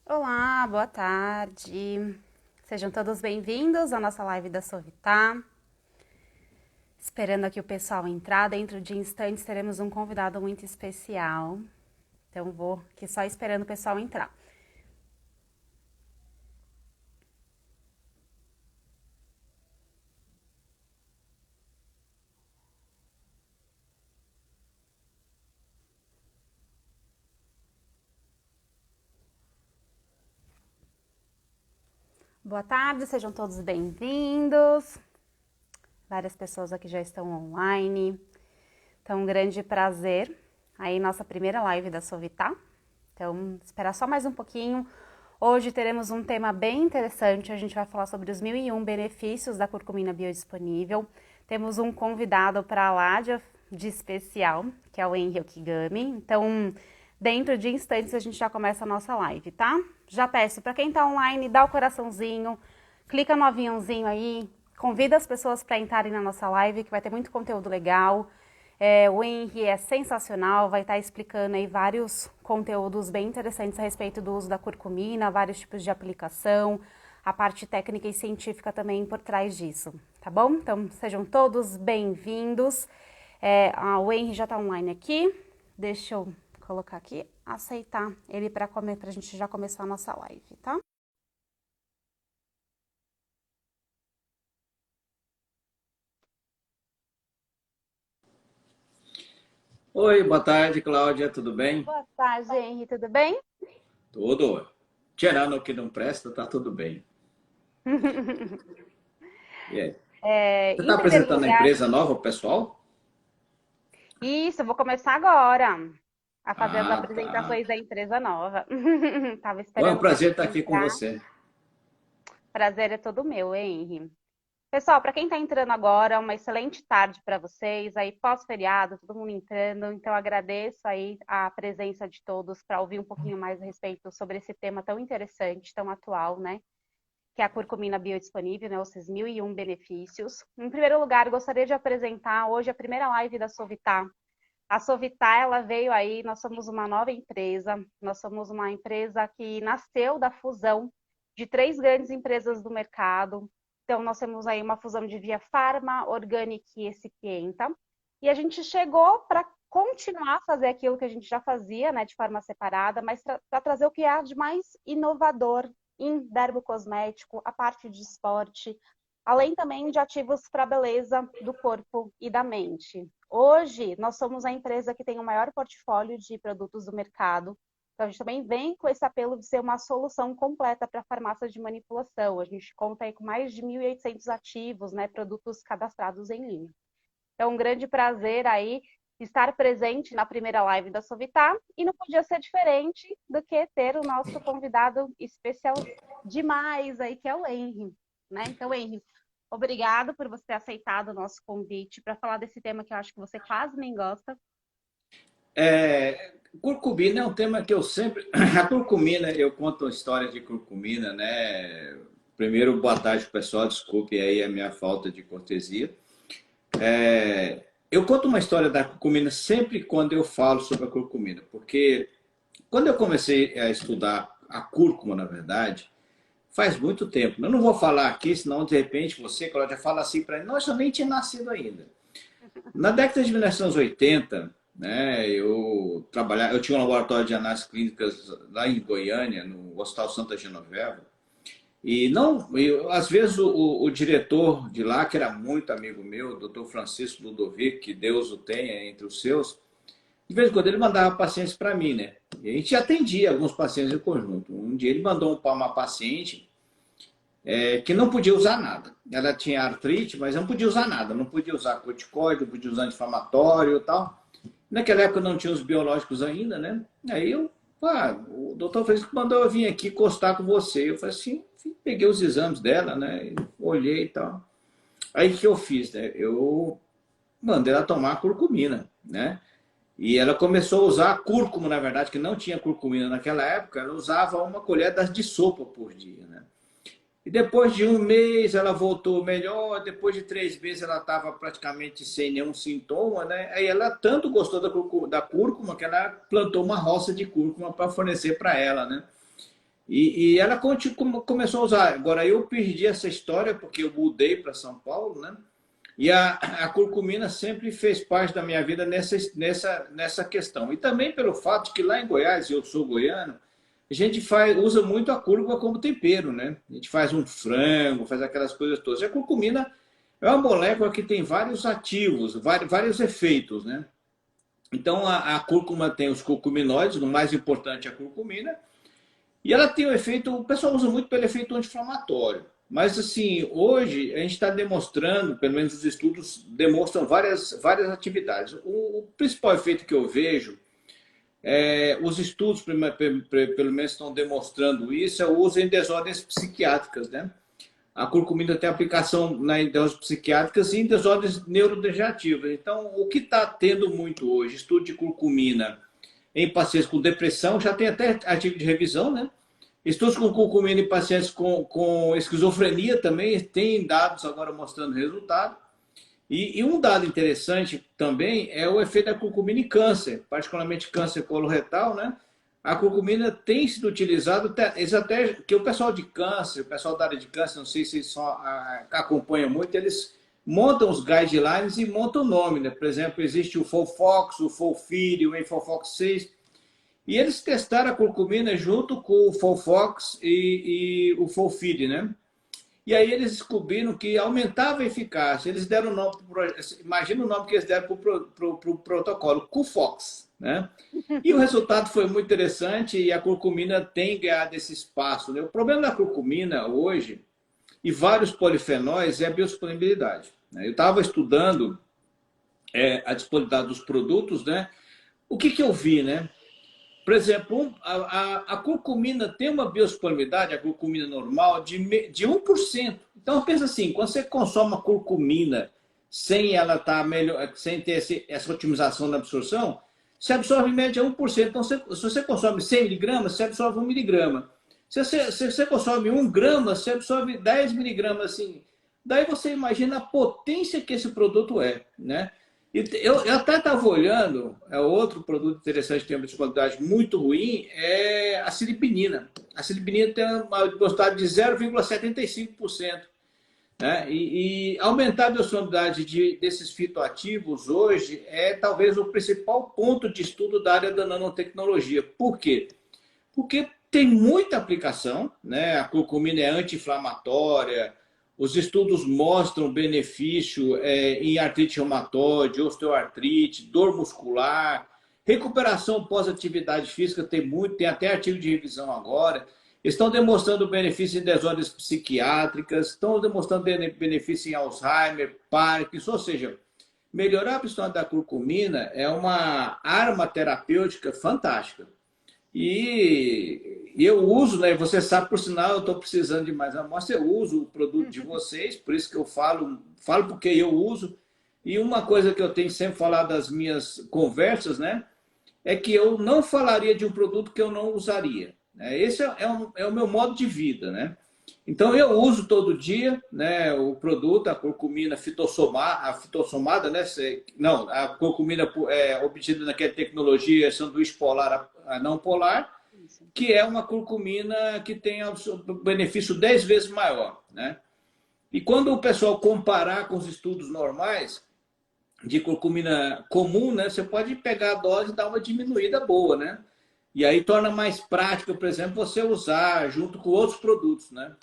Olá, boa tarde. Sejam todos bem-vindos à nossa live da Sovitá. Esperando aqui o pessoal entrar, dentro de instantes teremos um convidado muito especial. Então vou aqui só esperando o pessoal entrar. Boa tarde, sejam todos bem-vindos. Várias pessoas aqui já estão online. Então, um grande prazer. Aí, nossa primeira live da Sovitá. Então, esperar só mais um pouquinho. Hoje teremos um tema bem interessante. A gente vai falar sobre os 1001 benefícios da curcumina biodisponível. Temos um convidado para lá de especial, que é o Henry Okigami. Então, dentro de instantes a gente já começa a nossa live, tá? Já peço para quem está online, dá o coraçãozinho, clica no aviãozinho aí, convida as pessoas para entrarem na nossa live, que vai ter muito conteúdo legal. O Henry é sensacional, vai estar explicando aí vários conteúdos bem interessantes a respeito do uso da curcumina, vários tipos de aplicação, a parte técnica e científica também por trás disso, tá bom? Então sejam todos bem-vindos. O Henry já está online aqui, deixa eu colocar aqui, aceitar ele para a gente já começar a nossa live, tá? Oi, boa tarde, Cláudia, tudo bem? Boa tarde, Henry, tudo bem? Tudo. Tirando o que não presta, tá tudo bem. E aí? Você está Em primeiro apresentando a lugar, empresa nova, pro pessoal? isso, eu vou começar agora a fazer as Ah, tá. apresentações da empresa nova. Tava Bom, é um esperando o prazer pessoal estar aqui com entrar. você. Prazer é todo meu, Henry. Pessoal, para quem está entrando agora, uma excelente tarde para vocês. Aí, pós-feriado, todo mundo entrando. Então, agradeço aí a presença de todos para ouvir um pouquinho mais a respeito sobre esse tema tão interessante, tão atual, né? Que é a curcumina biodisponível, né? Os seus 1001 benefícios. Em primeiro lugar, gostaria de apresentar hoje a primeira live da Sovitá. A Sovitá, ela veio aí, nós somos uma nova empresa, nós somos uma empresa que nasceu da fusão de três grandes empresas do mercado. Então, nós temos aí uma fusão de Via Farma, Organic e Excipienta. E a gente chegou para continuar a fazer aquilo que a gente já fazia, né, de forma separada, mas para trazer o que há de mais inovador em dermocosmético, a parte de esporte, além também de ativos para a beleza do corpo e da mente. Hoje, nós somos a empresa que tem o maior portfólio de produtos do mercado. Então, a gente também vem com esse apelo de ser uma solução completa para farmácias de manipulação. A gente conta aí com mais de 1.800 ativos, né, produtos cadastrados em linha. É um grande prazer aí estar presente na primeira live da Sovitá e não podia ser diferente do que ter o nosso convidado especial demais aí, que é o Henry, né? Então, Henry, obrigado por você ter aceitado o nosso convite para falar desse tema que eu acho que você quase nem gosta. Curcumina é um tema que eu sempre. A curcumina, eu conto histórias de curcumina, né? Primeiro, boa tarde, pessoal. Desculpe aí a minha falta de cortesia. Eu conto uma história da curcumina sempre quando eu falo sobre a curcumina, porque quando eu comecei a estudar a cúrcuma, na verdade, faz muito tempo. Eu não vou falar aqui, senão de repente você, Cláudia, fala assim para mim, nossa, eu nem tinha nascido ainda. Na década de 1980, né, eu tinha um laboratório de análises clínicas lá em Goiânia, no Hospital Santa Genoveva, e não, às vezes o diretor de lá, que era muito amigo meu, o Dr. Francisco Ludovico, que Deus o tenha entre os seus, de vez em quando ele mandava pacientes para mim, né? E a gente atendia alguns pacientes em conjunto. Um dia ele mandou para uma paciente que não podia usar nada. Ela tinha artrite, mas não podia usar nada. Não podia usar corticoide, não podia usar anti-inflamatório e tal. Naquela época não tinha os biológicos ainda, né? Aí o doutor Francisco mandou eu vir aqui encostar com você. Eu falei assim, peguei os exames dela, né? Olhei e tal. Aí o que eu fiz, né? Eu mandei ela tomar curcumina, né? E ela começou a usar cúrcuma, na verdade, que não tinha curcumina naquela época. Ela usava uma colher de sopa por dia, né? E depois de um mês ela voltou melhor, depois de 3 meses ela estava praticamente sem nenhum sintoma, né? Aí ela tanto gostou da cúrcuma que ela plantou uma roça de cúrcuma para fornecer para ela, né? E ela começou a usar. Agora, eu perdi essa história porque eu mudei para São Paulo, né? E a curcumina sempre fez parte da minha vida nessa questão. E também pelo fato de que lá em Goiás, eu sou goiano, a gente usa muito a cúrcuma como tempero, né? A gente faz um frango, faz aquelas coisas todas. E a curcumina é uma molécula que tem vários ativos, vários efeitos, né? Então, a cúrcuma tem os curcuminoides, o mais importante é a curcumina, e ela tem o efeito, o pessoal usa muito pelo efeito anti-inflamatório. Mas, assim, hoje a gente está demonstrando, pelo menos os estudos demonstram várias atividades. O principal efeito que eu vejo, os estudos, pelo menos, estão demonstrando isso, é o uso em desordens psiquiátricas, né? A curcumina tem aplicação em desordens psiquiátricas e em desordens neurodegenerativas. Então, o que está tendo muito hoje, estudo de curcumina em pacientes com depressão, já tem até artigo de revisão, né? Estudos com curcumina em pacientes com esquizofrenia também, tem dados agora mostrando resultado. E um dado interessante também é o efeito da curcumina em câncer, particularmente câncer coloretal, né? A curcumina tem sido utilizada, até que o pessoal de câncer, o pessoal da área de câncer, não sei se eles só acompanham muito, eles montam os guidelines e montam o nome, né? Por exemplo, existe o Folfox, o Folfiri, o Enfofox 6, e eles testaram a curcumina junto com o Folfox e o Folfiri, né? E aí eles descobriram que aumentava a eficácia. Eles deram o nome, imagina o nome que eles deram para o protocolo, Cufox, né? E o resultado foi muito interessante e a curcumina tem ganhado esse espaço, né? O problema da curcumina hoje, e vários polifenóis, é a biodisponibilidade, né? Eu estava estudando a disponibilidade dos produtos, né? O que eu vi, né? Por exemplo, a curcumina tem uma biodisponibilidade, a curcumina normal, de 1%. Então, pensa assim, quando você consome a curcumina sem ela estar melhor, sem ter essa otimização da absorção, você absorve em média 1%. Então, se você consome 100 miligramas, você absorve 1 miligrama. Se você consome 1 grama, você absorve 10 miligramas. Assim. Daí você imagina a potência que esse produto é, né? Eu até estava olhando, outro produto interessante que tem uma disponibilidade muito ruim, é a silipinina. A silipinina tem uma disponibilidade de 0,75%. Né? E aumentar a biodisponibilidade desses fitoativos hoje é talvez o principal ponto de estudo da área da nanotecnologia. Por quê? Porque tem muita aplicação, né? A curcumina é anti-inflamatória, os estudos mostram benefício em artrite reumatoide, osteoartrite, dor muscular, recuperação pós-atividade física, tem até artigo de revisão agora. Estão demonstrando benefício em desordens psiquiátricas, estão demonstrando benefício em Alzheimer, Parkinson, ou seja, melhorar a função da curcumina é uma arma terapêutica fantástica. E eu uso, né? Você sabe, por sinal, eu estou precisando de mais amostra, eu uso o produto de vocês, por isso que eu falo porque eu uso. E uma coisa que eu tenho sempre falado das minhas conversas, né? É que eu não falaria de um produto que eu não usaria. Né? Esse é o meu modo de vida, né? Então eu uso todo dia, né, o produto, a curcumina a fitossomada, né? Não, a curcumina obtida naquela tecnologia sanduíche polar a não polar, que é uma curcumina que tem benefício 10 vezes maior, né? E quando o pessoal comparar com os estudos normais de curcumina comum, né, você pode pegar a dose e dar uma diminuída boa, né? E aí torna mais prático, por exemplo, você usar junto com outros produtos, né?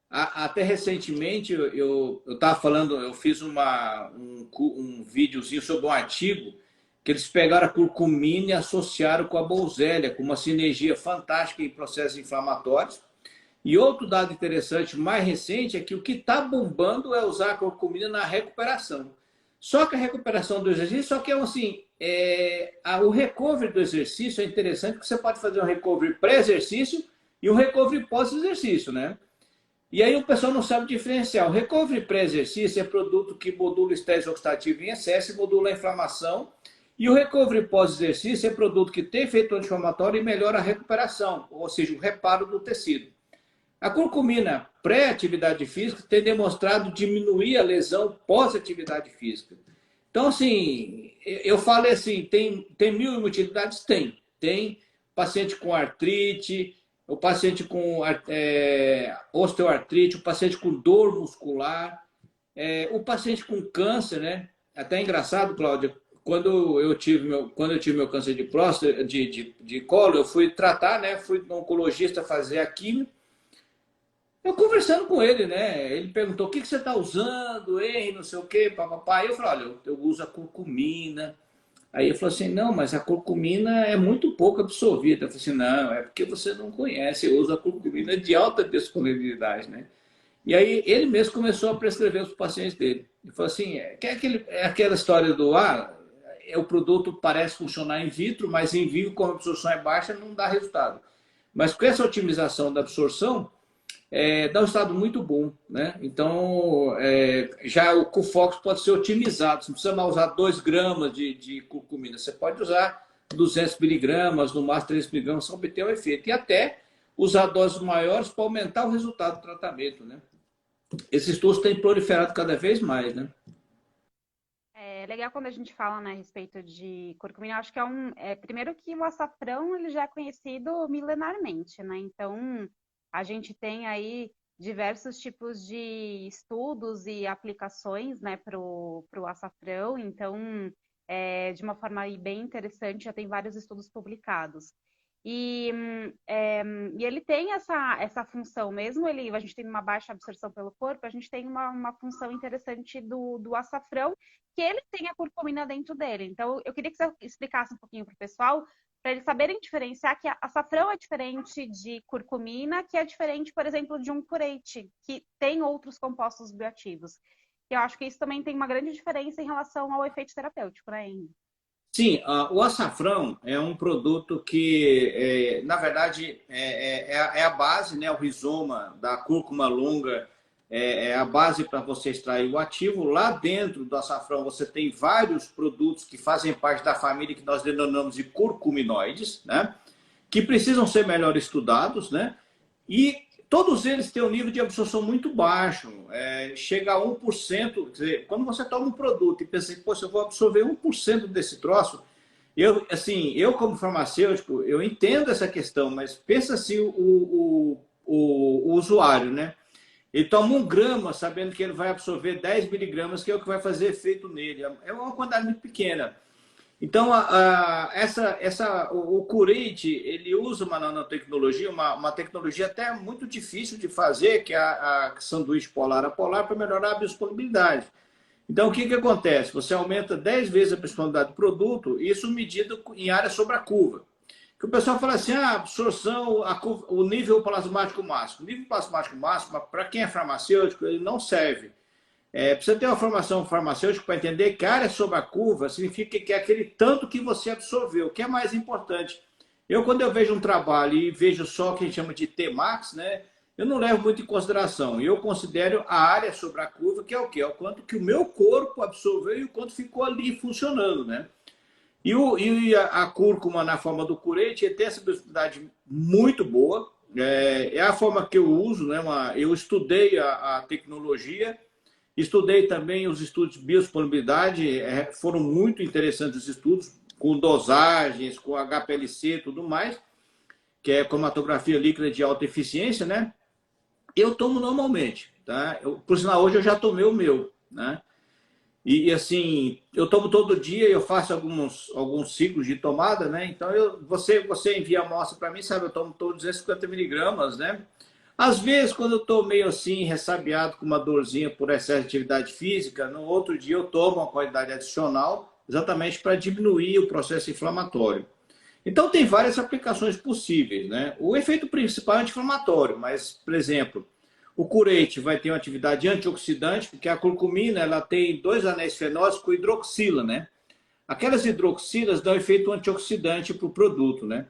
Até recentemente eu estava falando, eu fiz um videozinho sobre um artigo que eles pegaram a curcumina e associaram com a bolzélia, com uma sinergia fantástica em processos inflamatórios. E outro dado interessante, mais recente, é que o que está bombando é usar a curcumina na recuperação. Só que a recuperação do exercício, só que assim, o recovery do exercício é interessante, porque você pode fazer um recovery pré-exercício e um recovery pós-exercício, né? E aí o pessoal não sabe diferenciar. O recovery pré-exercício é produto que modula o estresse oxidativo em excesso e modula a inflamação. E o recovery pós-exercício é produto que tem efeito anti-inflamatório e melhora a recuperação, ou seja, o reparo do tecido. A curcumina pré-atividade física tem demonstrado diminuir a lesão pós-atividade física. Então, assim, eu falo assim, tem mil utilidades? Tem. Tem paciente com artrite, o paciente com osteoartrite, o paciente com dor muscular, o paciente com câncer, né? Até engraçado, Cláudia, quando eu tive meu câncer de próstata, de colo, eu fui tratar, né? Fui no oncologista fazer a quimio. Eu conversando com ele, né? Ele perguntou: o que você está usando, não sei o quê, papapá. Eu falei: olha, eu uso a curcumina. Aí ele falou assim: não, mas a curcumina é muito pouco absorvida. Eu falei assim: não, é porque você não conhece, eu uso a curcumina de alta disponibilidade, né? E aí ele mesmo começou a prescrever os pacientes dele. Ele falou assim: é aquela história do o produto parece funcionar in vitro, mas em vivo, como a absorção é baixa, não dá resultado. Mas com essa otimização da absorção, dá um estado muito bom, né? Então, já o Cufox pode ser otimizado. Você não precisa mais usar 2 gramas de curcumina. Você pode usar 200 miligramas, no máximo 300 miligramas, para obter o efeito. E até usar doses maiores para aumentar o resultado do tratamento, né? Esses estudos têm proliferado cada vez mais, né? É legal quando a gente fala, né, a respeito de curcumina. Eu acho que primeiro que o açafrão ele já é conhecido milenarmente, né? Então a gente tem aí diversos tipos de estudos e aplicações, né, pro açafrão. Então, de uma forma aí bem interessante, já tem vários estudos publicados. E ele tem essa função, mesmo a gente tem uma baixa absorção pelo corpo, a gente tem uma função interessante do açafrão, que ele tem a curcumina dentro dele. Então, eu queria que você explicasse um pouquinho para o pessoal, para eles saberem diferenciar que açafrão é diferente de curcumina, que é diferente, por exemplo, de um curete, que tem outros compostos bioativos. Eu acho que isso também tem uma grande diferença em relação ao efeito terapêutico, né, Henry? Sim, o açafrão é um produto que, na verdade, é a base, né? O rizoma da cúrcuma longa é a base para você extrair o ativo. Lá dentro do açafrão você tem vários produtos que fazem parte da família que nós denominamos de curcuminoides, né? Que precisam ser melhor estudados, né? E todos eles têm um nível de absorção muito baixo, chega a 1%. Quer dizer, quando você toma um produto e pensa assim: poxa, eu vou absorver 1% desse troço, eu como farmacêutico, eu entendo essa questão, mas pensa assim o usuário, né? Ele toma 1 grama sabendo que ele vai absorver 10 miligramas, que é o que vai fazer efeito nele. É uma quantidade muito pequena. Então, o Curate, ele usa uma nanotecnologia, uma tecnologia até muito difícil de fazer, que é a sanduíche polar a polar, para melhorar a biodisponibilidade. Então, o que acontece? Você aumenta 10 vezes a biodisponibilidade do produto, isso medido em área sobre a curva. Que o pessoal fala assim: a absorção, o nível plasmático máximo. O nível plasmático máximo, para quem é farmacêutico, ele não serve. Precisa ter uma formação farmacêutica para entender que a área sobre a curva significa que é aquele tanto que você absorveu, que é mais importante. Quando eu vejo um trabalho e vejo só o que a gente chama de Tmax, né, eu não levo muito em consideração. Eu considero a área sobre a curva, que é o quê? É o quanto que o meu corpo absorveu e o quanto ficou ali funcionando, né? E a cúrcuma, na forma do curete, tem essa biodisponibilidade muito boa. É a forma que eu uso, né? Eu estudei a tecnologia. Estudei também os estudos de biodisponibilidade, foram muito interessantes os estudos, com dosagens, com HPLC e tudo mais, que é cromatografia líquida de alta eficiência, né? Eu tomo normalmente, tá? Por sinal, hoje eu já tomei o meu, né? E assim, eu tomo todo dia, eu faço alguns ciclos de tomada, né? Então, você envia a amostra para mim, sabe? Eu tomo todos 250 miligramas, né? Às vezes, quando eu estou meio assim, ressabiado, com uma dorzinha por excesso de atividade física, no outro dia eu tomo uma quantidade adicional, exatamente para diminuir o processo inflamatório. Então, tem várias aplicações possíveis, né? O efeito principal é anti-inflamatório, mas, por exemplo, o curete vai ter uma atividade antioxidante, porque a curcumina ela tem 2 anéis fenólicos com hidroxila, né? Aquelas hidroxilas dão efeito antioxidante para o produto, né?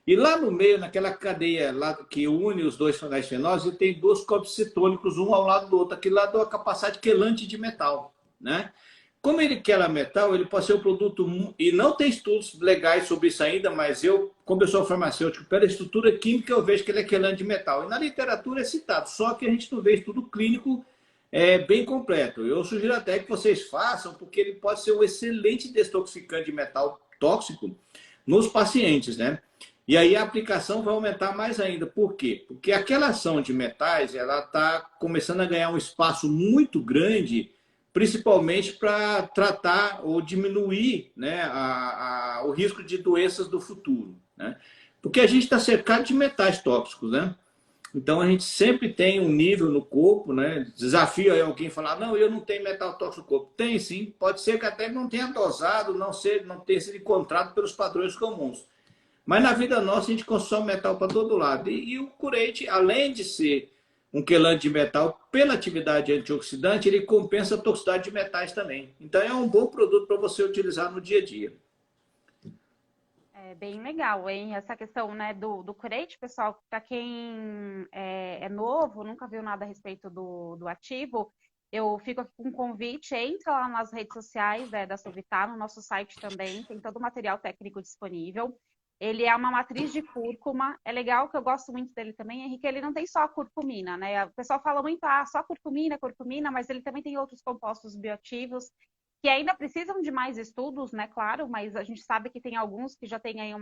E lá no meio, naquela cadeia lá que une os 2 anéis fenólicos, ele tem 2 corpos cetônicos, um ao lado do outro. Aquilo lá dá a capacidade quelante de metal, né? Como ele quela metal, ele pode ser um produto... E não tem estudos legais sobre isso ainda, mas como eu sou farmacêutico, pela estrutura química, eu vejo que ele é quelante de metal. E na literatura é citado, só que a gente não vê estudo clínico bem completo. Eu sugiro até que vocês façam, porque ele pode ser um excelente detoxificante de metal tóxico nos pacientes, né? E aí a aplicação vai aumentar mais ainda. Por quê? Porque aquela ação de metais, ela está começando a ganhar um espaço muito grande, principalmente para tratar ou diminuir, né, o risco de doenças do futuro, né? Porque a gente está cercado de metais tóxicos, né? Então a gente sempre tem um nível no corpo, né? Desafio aí alguém falar, não, eu não tenho metal tóxico no corpo. Tem sim, pode ser que até não tenha dosado, não tenha sido encontrado pelos padrões comuns. Mas na vida nossa a gente consome metal para todo lado. E o curete, além de ser um quelante de metal, pela atividade antioxidante, ele compensa a toxicidade de metais também. Então é um bom produto para você utilizar no dia a dia. É bem legal, hein? Essa questão, né, do curete, pessoal, para quem é novo, nunca viu nada a respeito do ativo, eu fico aqui com um convite, entra lá nas redes sociais, né, da Sovitar, no nosso site também, tem todo o material técnico disponível. Ele é uma matriz de cúrcuma. É legal, que eu gosto muito dele também, Henrique, ele não tem só a curcumina, né? O pessoal fala muito, só curcumina, curcumina, mas ele também tem outros compostos bioativos que ainda precisam de mais estudos, né? Claro, mas a gente sabe que tem alguns que já têm aí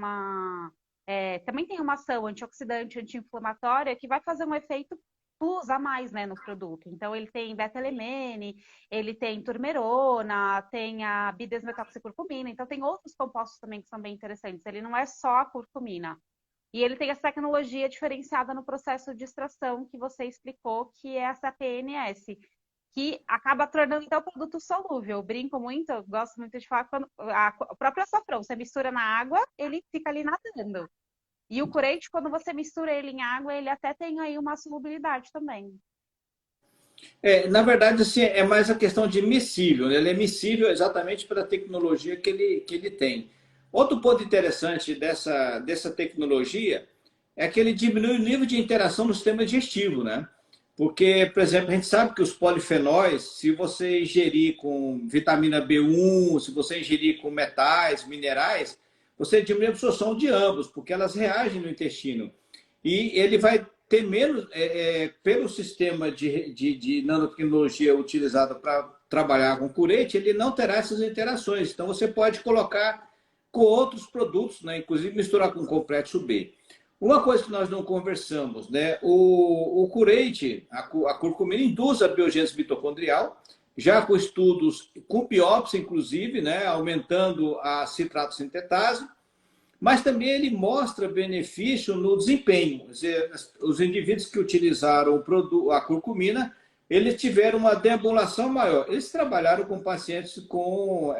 também tem uma ação antioxidante, anti-inflamatória, que vai fazer um efeito plus a mais, né, no produto. Então, ele tem beta-alemene, ele tem turmerona, tem a bidesmetoxicurcumina, então tem outros compostos também que são bem interessantes. Ele não é só a curcumina. E ele tem essa tecnologia diferenciada no processo de extração que você explicou, que é essa PNS, que acaba tornando então o produto solúvel. Eu brinco muito, eu gosto muito de falar, quando o próprio açafrão, você mistura na água, ele fica ali nadando. E o curete, quando você mistura ele em água, ele até tem aí uma solubilidade também. Na verdade, assim, é mais a questão de miscível, né? Ele é miscível exatamente pela tecnologia que ele tem. Outro ponto interessante dessa tecnologia é que ele diminui o nível de interação no sistema digestivo, né? Porque, por exemplo, a gente sabe que os polifenóis, se você ingerir com vitamina B1, se você ingerir com metais, minerais, você diminui a absorção de ambos, porque elas reagem no intestino. E ele vai ter menos, pelo sistema de nanotecnologia utilizado para trabalhar com curete, ele não terá essas interações. Então, você pode colocar com outros produtos, né? Inclusive misturar com complexo B. Uma coisa que nós não conversamos, né? O curete, a curcumina, induz a biogênese mitocondrial, já com estudos com biópsia, inclusive, né? Aumentando a citrato sintetase, mas também ele mostra benefício no desempenho. Quer dizer, os indivíduos que utilizaram a curcumina, eles tiveram uma deambulação maior. Eles trabalharam com pacientes com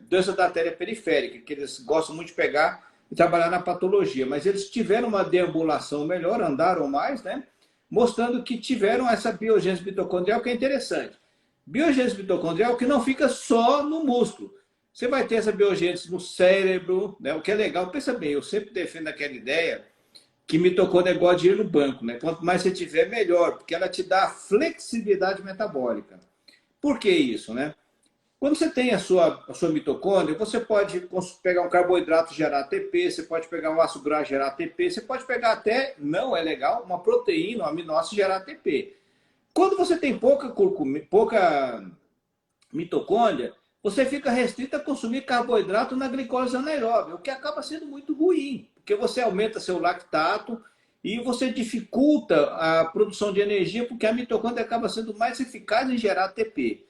doença da artéria periférica, que eles gostam muito de pegar e trabalhar na patologia, mas eles tiveram uma deambulação melhor, andaram mais, né? Mostrando que tiveram essa biogênese mitocondrial, que é interessante. Biogênese mitocondrial que não fica só no músculo. Você vai ter essa biogênese no cérebro, né? O que é legal. Pensa bem, eu sempre defendo aquela ideia que mitocôndria é igual a dinheiro no banco, né? Quanto mais você tiver, melhor, porque ela te dá flexibilidade metabólica. Por que isso, né? Quando você tem a sua mitocôndria, você pode pegar um carboidrato e gerar ATP, você pode pegar um ácido graxo e gerar ATP, você pode pegar até, não é legal, uma proteína, um aminoácido e gerar ATP. Quando você tem pouca mitocôndria, você fica restrito a consumir carboidrato na glicose anaeróbia, o que acaba sendo muito ruim, porque você aumenta seu lactato e você dificulta a produção de energia, porque a mitocôndria acaba sendo mais eficaz em gerar ATP.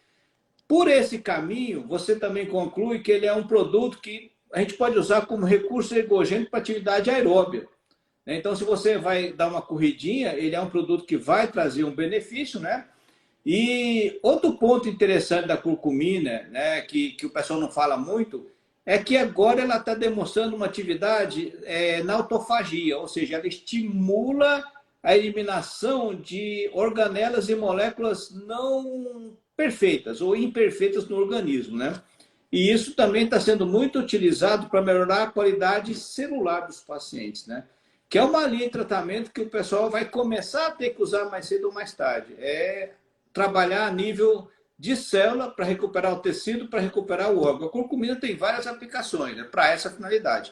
Por esse caminho, você também conclui que ele é um produto que a gente pode usar como recurso ergogênico para atividade aeróbia. Então, se você vai dar uma corridinha, ele é um produto que vai trazer um benefício, né? E outro ponto interessante da curcumina, né, que o pessoal não fala muito, é que agora ela está demonstrando uma atividade na autofagia, ou seja, ela estimula a eliminação de organelas e moléculas não perfeitas ou imperfeitas no organismo, né? E isso também está sendo muito utilizado para melhorar a qualidade celular dos pacientes, né? Que é uma linha de tratamento que o pessoal vai começar a ter que usar mais cedo ou mais tarde. É trabalhar a nível de célula para recuperar o tecido, para recuperar o órgão. A curcumina tem várias aplicações, né, para essa finalidade.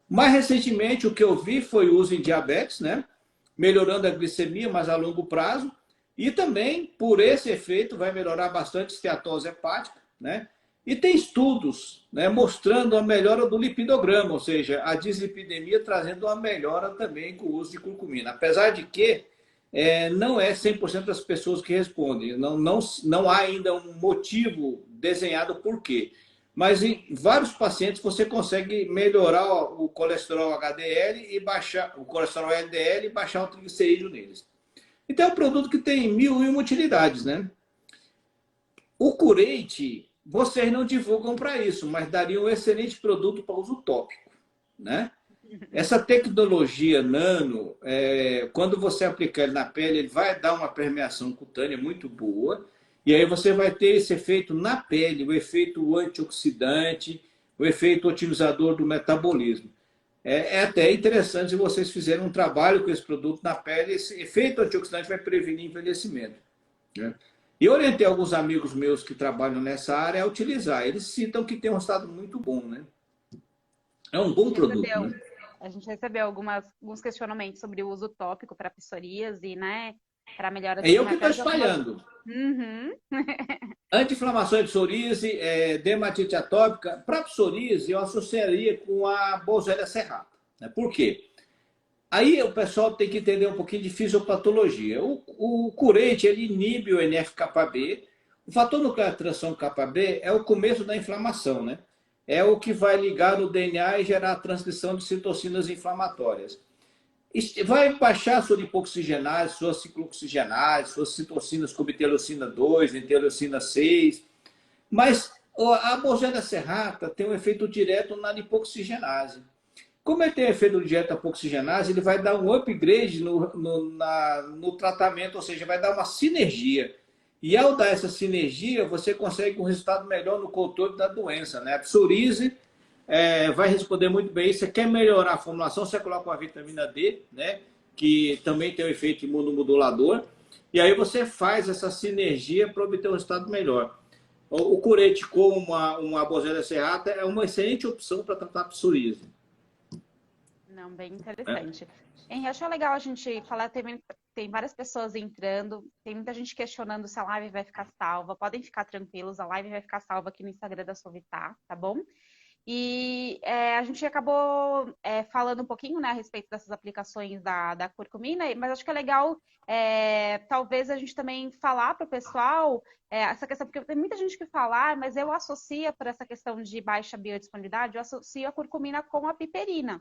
Mais recentemente, o que eu vi foi o uso em diabetes, né, melhorando a glicemia, mas a longo prazo. E também, por esse efeito, vai melhorar bastante a esteatose hepática, né? E tem estudos, né, mostrando a melhora do lipidograma, ou seja, a dislipidemia trazendo uma melhora também com o uso de curcumina. Apesar de que não é 100% das pessoas que respondem. Não há ainda um motivo desenhado por quê. Mas em vários pacientes você consegue melhorar o colesterol HDL e baixar o colesterol LDL e baixar o triglicerídeo neles. Então é um produto que tem mil e uma utilidades, né? O Curate, vocês não divulgam para isso, mas daria um excelente produto para uso tópico, né? Essa tecnologia nano, quando você aplicar ele na pele, ele vai dar uma permeação cutânea muito boa, e aí você vai ter esse efeito na pele, o efeito antioxidante, o efeito otimizador do metabolismo. É até interessante se vocês fizerem um trabalho com esse produto na pele, esse efeito antioxidante vai prevenir envelhecimento, né? E orientei alguns amigos meus que trabalham nessa área a utilizar. Eles citam que tem um resultado muito bom, né? É um bom produto, né? A gente recebeu alguns questionamentos sobre o uso tópico para psoríase, né? Para melhora É de eu que estou dermatite. espalhando. Uhum. Anti-inflamação de psoríase, dermatite atópica. Para psoríase, eu associaria com a Boswellia serrata, né? Por quê? Aí o pessoal tem que entender um pouquinho de fisiopatologia. O Curate, ele inibe o NF-κB. O fator nuclear de transição κB é o começo da inflamação, né? É o que vai ligar no DNA e gerar a transcrição de citocinas inflamatórias. Vai baixar a sua lipoxigenase, sua ciclooxigenase, suas citocinas como interleucina 2, interleucina 6. Mas a Boswellia serrata tem um efeito direto na lipoxigenase. Como ele tem efeito direto na lipoxigenase, ele vai dar um upgrade no tratamento, ou seja, vai dar uma sinergia. E ao dar essa sinergia, você consegue um resultado melhor no controle da doença, né? A psoríase vai responder muito bem. Você quer melhorar a formulação, você coloca uma vitamina D, né? Que também tem um efeito imunomodulador. E aí você faz essa sinergia para obter um resultado melhor. O Curate com uma Boswellia serrata é uma excelente opção para tratar a psoríase. Não, bem interessante. Henrique, achou legal a gente falar, tem várias pessoas entrando, tem muita gente questionando se a live vai ficar salva. Podem ficar tranquilos, a live vai ficar salva aqui no Instagram da Sovitá, tá bom? E a gente acabou falando um pouquinho, né, a respeito dessas aplicações da curcumina, mas acho que é legal talvez a gente também falar para o pessoal essa questão, porque tem muita gente que fala, mas eu associo, por essa questão de baixa biodisponibilidade, eu associo a curcumina com a piperina.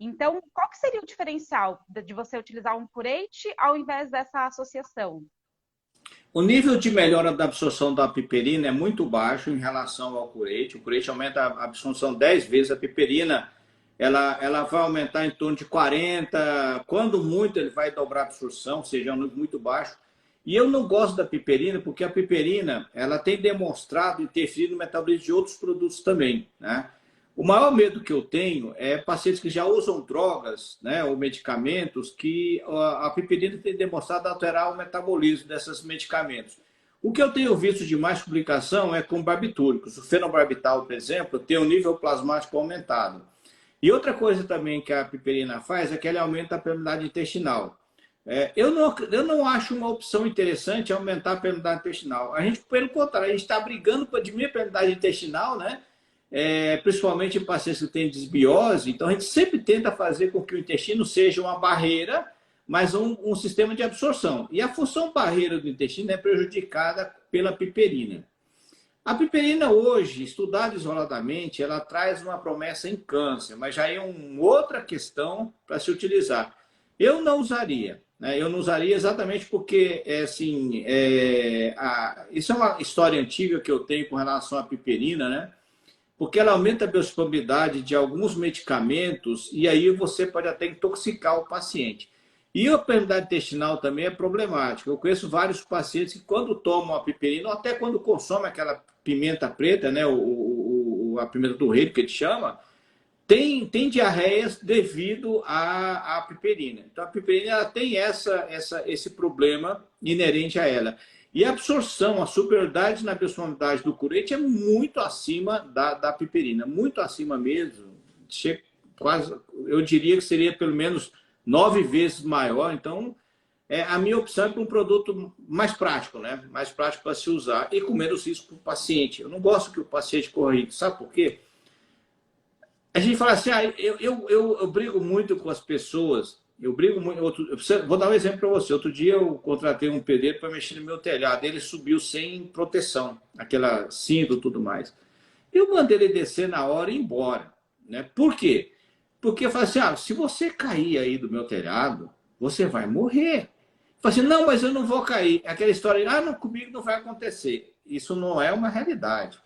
Então, qual que seria o diferencial de você utilizar um Curate ao invés dessa associação? O nível de melhora da absorção da piperina é muito baixo em relação ao Curate. O Curate aumenta a absorção 10 vezes. A piperina ela vai aumentar em torno de 40. Quando muito, ele vai dobrar a absorção, ou seja, é um nível muito baixo. E eu não gosto da piperina porque a piperina ela tem demonstrado interferir no metabolismo de outros produtos também, né? O maior medo que eu tenho é pacientes que já usam drogas, né, ou medicamentos, que a piperina tem demonstrado alterar o metabolismo desses medicamentos. O que eu tenho visto de mais publicação é com barbitúricos. O fenobarbital, por exemplo, tem um nível plasmático aumentado. E outra coisa também que a piperina faz é que ela aumenta a permeabilidade intestinal. Eu não acho uma opção interessante aumentar a permeabilidade intestinal. A gente, pelo contrário, a gente está brigando para diminuir a permeabilidade intestinal, né? Principalmente em pacientes que têm desbiose. Então, a gente sempre tenta fazer com que o intestino seja uma barreira, mas um sistema de absorção. E a função barreira do intestino é prejudicada pela piperina. A piperina hoje, estudada isoladamente, ela traz uma promessa em câncer, mas já é uma outra questão para se utilizar. Eu não usaria, né? Eu não usaria exatamente porque, isso é uma história antiga que eu tenho com relação à piperina, né? Porque ela aumenta a biodisponibilidade de alguns medicamentos e aí você pode até intoxicar o paciente. E a permeabilidade intestinal também é problemática. Eu conheço vários pacientes que quando tomam a piperina, ou até quando consomem aquela pimenta preta, né, a pimenta do reino que ele chama, tem diarreias devido à piperina. Então a piperina ela tem esse problema inerente a ela. E a absorção, a superioridade na biossonoridade do Curate é muito acima da piperina, muito acima mesmo. Quase, eu diria que seria pelo menos 9 vezes maior. Então, a minha opção é para um produto mais prático, né? Mais prático para se usar e com menos risco para o paciente. Eu não gosto que o paciente corra risco. Sabe por quê? A gente fala assim, eu brigo muito com as pessoas. Eu brigo muito. Vou dar um exemplo para você. Outro dia eu contratei um pedreiro para mexer no meu telhado. Ele subiu sem proteção, aquela cinto e tudo mais. Eu mandei ele descer na hora e ir embora. Né? Por quê? Porque eu falei assim, se você cair aí do meu telhado, você vai morrer. Eu falei assim, não, mas eu não vou cair. Aquela história, não, comigo não vai acontecer. Isso não é uma realidade.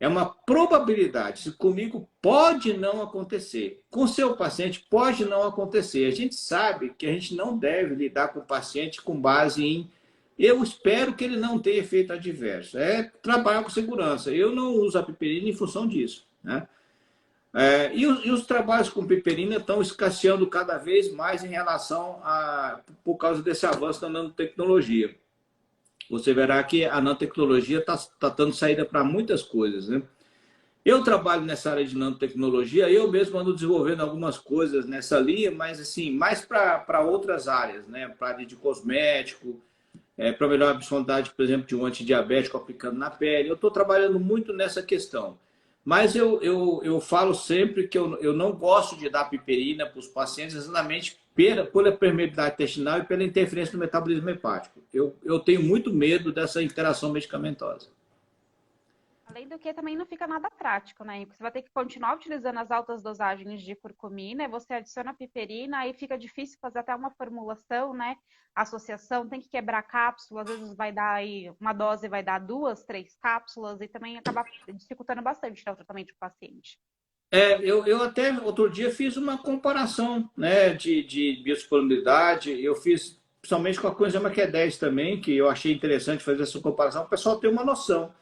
É uma probabilidade. Se comigo pode não acontecer. Com seu paciente pode não acontecer. A gente sabe que a gente não deve lidar com o paciente com base em eu espero que ele não tenha efeito adverso. É trabalhar com segurança. Eu não uso a piperina em função disso. Né? E os trabalhos com piperina estão escasseando cada vez mais em relação por causa desse avanço da nanotecnologia. Você verá que a nanotecnologia está dando saída para muitas coisas. Né? Eu trabalho nessa área de nanotecnologia, eu mesmo ando desenvolvendo algumas coisas nessa linha, mas assim, mais para outras áreas, né? Para a área de cosmético, para melhorar a absorvibilidade, por exemplo, de um antidiabético aplicando na pele. Eu estou trabalhando muito nessa questão. Mas eu falo sempre que eu não gosto de dar piperina para os pacientes exatamente pela permeabilidade intestinal e pela interferência no metabolismo hepático. Eu tenho muito medo dessa interação medicamentosa. Além do que, também não fica nada prático, né? Porque você vai ter que continuar utilizando as altas dosagens de curcumina, e você adiciona piperina, aí fica difícil fazer até uma formulação, né? Associação, tem que quebrar cápsula, às vezes vai dar aí, uma dose vai dar 2, 3 cápsulas, e também acaba dificultando bastante, né, o tratamento do paciente. Eu até outro dia fiz uma comparação, né, de biodisponibilidade. Eu fiz, principalmente com a coenzima Q10 também, que eu achei interessante fazer essa comparação, para o pessoal ter uma noção.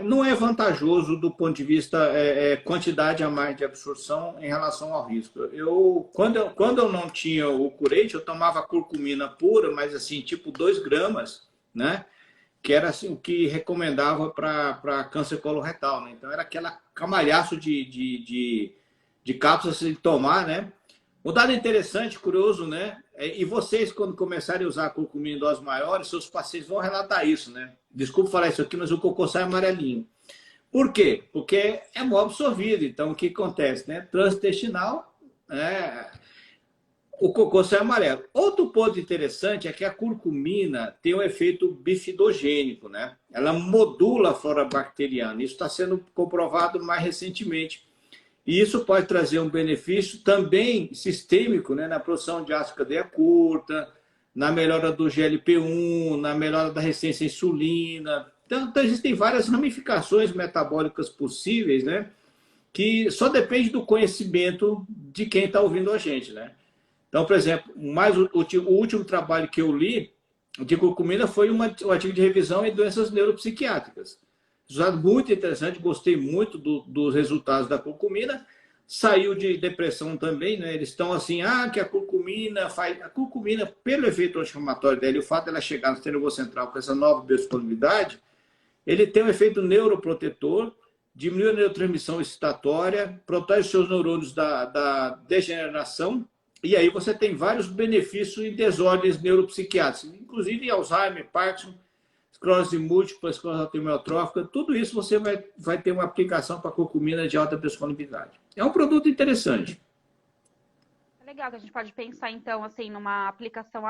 Não é vantajoso do ponto de vista quantidade a mais de absorção em relação ao risco. Quando eu não tinha o curete, eu tomava curcumina pura, mas assim, tipo 2 gramas, né? Que era assim, o que recomendava para câncer coloretal. Né? Então era aquela camalhaço de cápsulas de tomar, né? Um dado interessante, curioso, né? E vocês, quando começarem a usar a curcumina em doses maiores, seus pacientes vão relatar isso, né? Desculpa falar isso aqui, mas o cocô sai amarelinho. Por quê? Porque é mal absorvido. Então, o que acontece? Né? Transintestinal, o cocô sai amarelo. Outro ponto interessante é que a curcumina tem um efeito bifidogênico, né? Ela modula a flora bacteriana. Isso está sendo comprovado mais recentemente. E isso pode trazer um benefício também sistêmico, né, na produção de ácido cadeia curta, na melhora do GLP-1, na melhora da resistência à insulina. Então existem várias ramificações metabólicas possíveis, né, que só depende do conhecimento de quem está ouvindo a gente. Né? Então, por exemplo, o último trabalho que eu li de curcumina foi um artigo de revisão em doenças neuropsiquiátricas. Resultado muito interessante, gostei muito dos resultados da curcumina. Saiu de depressão também, né? Eles estão assim, que a curcumina faz. A curcumina, pelo efeito anti-inflamatório dela e o fato dela chegar no sistema nervoso central com essa nova biodisponibilidade, ele tem um efeito neuroprotetor, diminui a neurotransmissão excitatória, protege os seus neurônios da degeneração, e aí você tem vários benefícios em desordens neuropsiquiátricas, inclusive Alzheimer, Parkinson, esclerose múltipla, esclerose amiotrófica, tudo isso você vai ter uma aplicação para curcumina de alta disponibilidade. É um produto interessante. É legal que a gente pode pensar, então, assim, numa aplicação,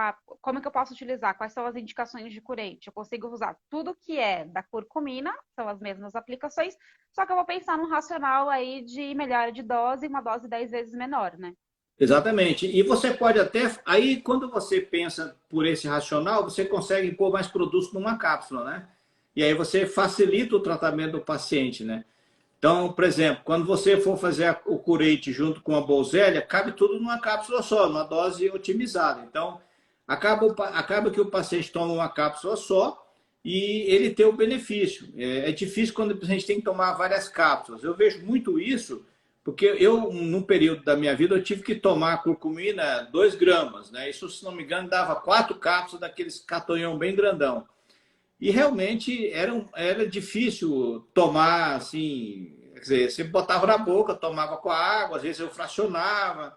como é que eu posso utilizar? Quais são as indicações de curete? Eu consigo usar tudo que é da curcumina, são as mesmas aplicações, só que eu vou pensar num racional aí de melhora de dose, uma dose 10 vezes menor, né? Exatamente. E você pode até... Aí, quando você pensa por esse racional, você consegue pôr mais produtos numa cápsula, né? E aí você facilita o tratamento do paciente, né? Então, por exemplo, quando você for fazer o curete junto com a bolzélia, cabe tudo numa cápsula só, numa dose otimizada. Então, acaba que o paciente toma uma cápsula só e ele tem o benefício. É difícil quando o paciente tem que tomar várias cápsulas. Eu vejo muito isso porque eu, num período da minha vida, eu tive que tomar curcumina 2 gramas. Né? Isso, se não me engano, dava 4 cápsulas daqueles catonhão bem grandão. E realmente era difícil tomar, assim, quer dizer, você botava na boca, tomava com a água, às vezes eu fracionava.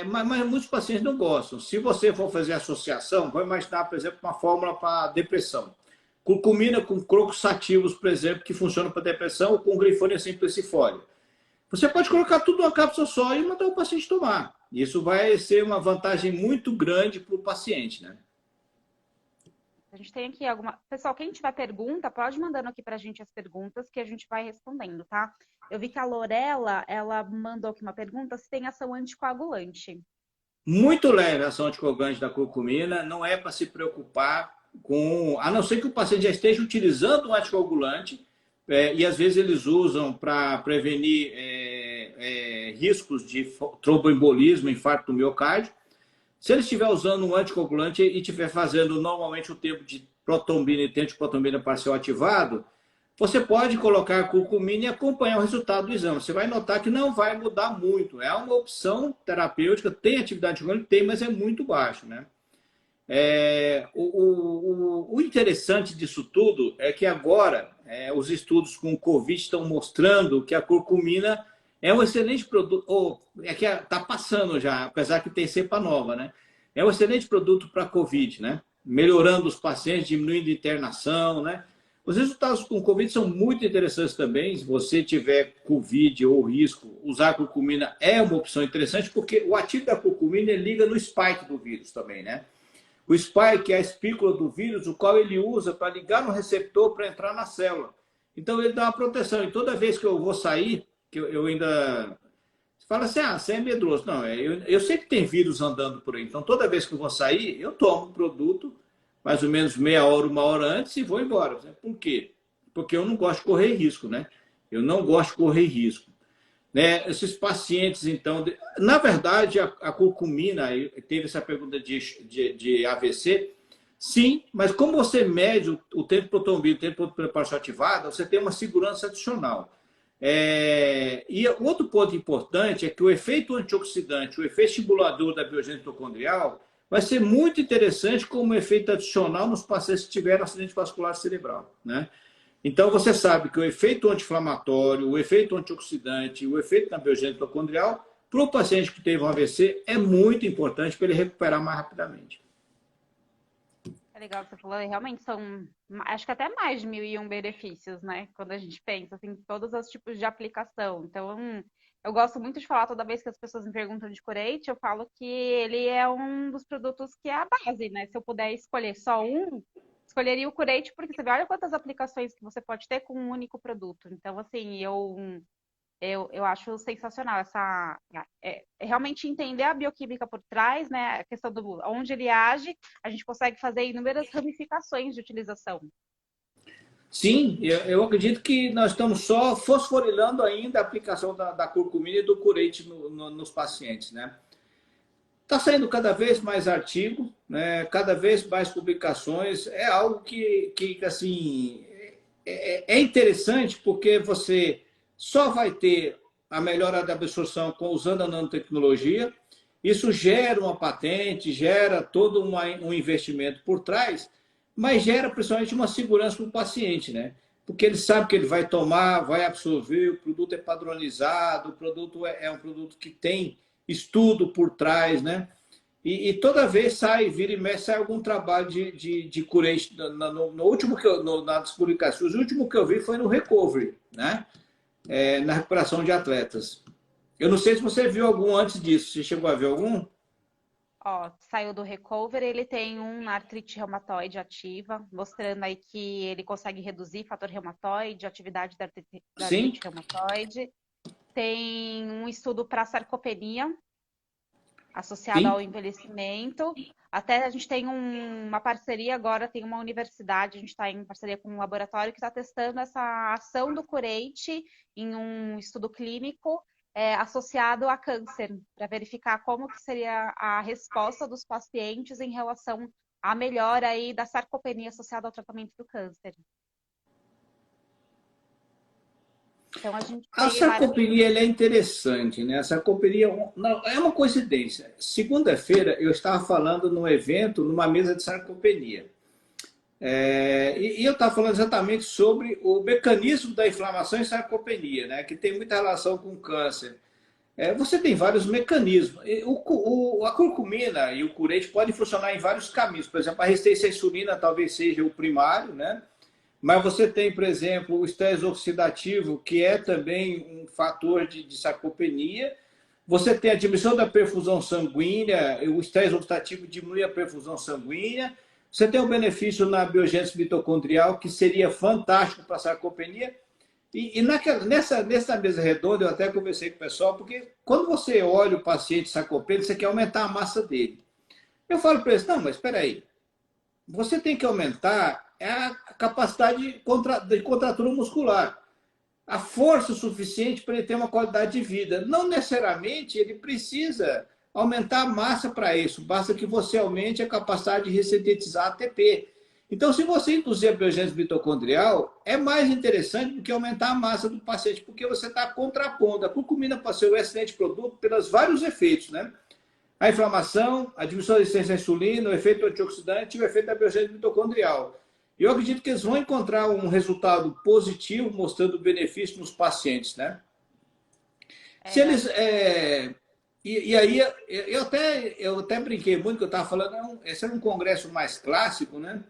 Mas muitos pacientes não gostam. Se você for fazer associação, vou imaginar, por exemplo, uma fórmula para depressão. Curcumina com crocos sativos, por exemplo, que funciona para depressão, ou com Grifonia simplicifolia. Você pode colocar tudo numa cápsula só e mandar o paciente tomar. Isso vai ser uma vantagem muito grande para o paciente, né? A gente tem aqui alguma... Pessoal, quem tiver pergunta, pode mandando aqui pra gente as perguntas que a gente vai respondendo, tá? Eu vi que a Lorela, ela mandou aqui uma pergunta se tem ação anticoagulante. Muito leve a ação anticoagulante da curcumina, não é para se preocupar com... A não ser que o paciente já esteja utilizando um anticoagulante, e às vezes eles usam para prevenir riscos de tromboembolismo, infarto do miocárdio. Se ele estiver usando um anticoagulante e estiver fazendo normalmente o tempo de protombina e tempo de protombina parcial ativado, você pode colocar a curcumina e acompanhar o resultado do exame. Você vai notar que não vai mudar muito. É uma opção terapêutica, tem atividade anticoagulante, tem, mas é muito baixo, né? O interessante disso tudo é que agora os estudos com o Covid estão mostrando que a curcumina é um excelente produto, que está passando já, apesar que tem cepa nova, né? É um excelente produto para Covid, né? Melhorando os pacientes, diminuindo a internação, né? Os resultados com Covid são muito interessantes também. Se você tiver Covid ou risco, usar a curcumina é uma opção interessante, porque o ativo da curcumina liga no spike do vírus também, né? O spike é a espícula do vírus, o qual ele usa para ligar no receptor para entrar na célula. Então, ele dá uma proteção. E toda vez que eu vou sair, que eu ainda... Você fala assim, você é medroso. Não, eu sei que tem vírus andando por aí. Então, toda vez que eu vou sair, eu tomo o produto, mais ou menos meia hora, uma hora antes, e vou embora. Por quê? Porque eu não gosto de correr risco, né? Eu não gosto de correr risco. Né? Esses pacientes, então... Na verdade, a curcumina, teve essa pergunta de AVC, sim, mas como você mede o tempo de protombina, o tempo de preparação ativada, você tem uma segurança adicional. E outro ponto importante é que o efeito antioxidante, o efeito estimulador da biogênese mitocondrial, vai ser muito interessante como efeito adicional nos pacientes que tiveram acidente vascular cerebral, né? Então, você sabe que o efeito anti-inflamatório, o efeito antioxidante, o efeito na biogênese mitocondrial, para o paciente que teve um AVC, é muito importante para ele recuperar mais rapidamente. É legal que você falou, realmente são, acho que até mais de 1.001 benefícios, né? Quando a gente pensa, assim, todos os tipos de aplicação. Então, eu gosto muito de falar, toda vez que as pessoas me perguntam de Curate, eu falo que ele é um dos produtos que é a base, né? Se eu puder escolher só um, escolheria o Curate, porque você vê, olha quantas aplicações que você pode ter com um único produto. Então, assim, eu acho sensacional realmente entender a bioquímica por trás, né? A questão do onde ele age, a gente consegue fazer inúmeras ramificações de utilização. Sim, eu acredito que nós estamos só fosforilando ainda a aplicação da curcumina e do curate nos pacientes, né? Está saindo cada vez mais artigo, né? Cada vez mais publicações. É algo que assim, é interessante porque você só vai ter a melhora da absorção usando a nanotecnologia. Isso gera uma patente, gera todo um investimento por trás, mas gera principalmente uma segurança para o paciente, né? Porque ele sabe que ele vai tomar, vai absorver, o produto é padronizado, o produto é um produto que tem estudo por trás, né? E toda vez vira e mexe, sai algum trabalho de curate. No último nas publicações, o último que eu vi foi no Recovery, né? Na recuperação de atletas. Eu não sei se você viu algum antes disso. Você chegou a ver algum? Ó, saiu do Recover, ele tem na artrite reumatoide ativa, mostrando aí que ele consegue reduzir fator reumatoide, atividade da Sim. artrite reumatoide. Tem um estudo para sarcopenia, associado Sim. ao envelhecimento. Até a gente tem uma parceria agora, tem uma universidade, a gente está em parceria com um laboratório que está testando essa ação do curate em um estudo clínico associado a câncer, para verificar como que seria a resposta dos pacientes em relação à melhora aí da sarcopenia associada ao tratamento do câncer. Então, a gente A tem várias... sarcopenia é interessante, né? A sarcopenia não, é uma coincidência. Segunda-feira eu estava falando num evento, numa mesa de sarcopenia. E eu estava falando exatamente sobre o mecanismo da inflamação em sarcopenia, né? Que tem muita relação com câncer. você tem vários mecanismos. A curcumina e o curete podem funcionar em vários caminhos. Por exemplo, a resistência à insulina talvez seja o primário, né? Mas você tem, por exemplo, o estresse oxidativo, que é também um fator de sarcopenia. Você tem a diminuição da perfusão sanguínea, o estresse oxidativo diminui a perfusão sanguínea. Você tem o benefício na biogênese mitocondrial, que seria fantástico para a sarcopenia. Nessa mesa redonda, eu até conversei com o pessoal, porque quando você olha o paciente sarcopênico, você quer aumentar a massa dele. Eu falo para eles, não, mas espera aí, você tem que aumentar a capacidade de contratura muscular, a força suficiente para ele ter uma qualidade de vida. Não necessariamente ele precisa aumentar a massa para isso, basta que você aumente a capacidade de ressintetizar ATP. Então, se você induzir a biogênese mitocondrial, é mais interessante do que aumentar a massa do paciente, porque você está contrapondo. A curcumina pode ser um excelente produto pelos vários efeitos, né? A inflamação, a diminuição da resistência à insulina, o efeito antioxidante e o efeito da biogênese mitocondrial. Eu acredito que eles vão encontrar um resultado positivo mostrando benefício nos pacientes, né? Se eles... E aí, eu até brinquei muito, que eu estava falando, esse era um congresso mais clássico, né?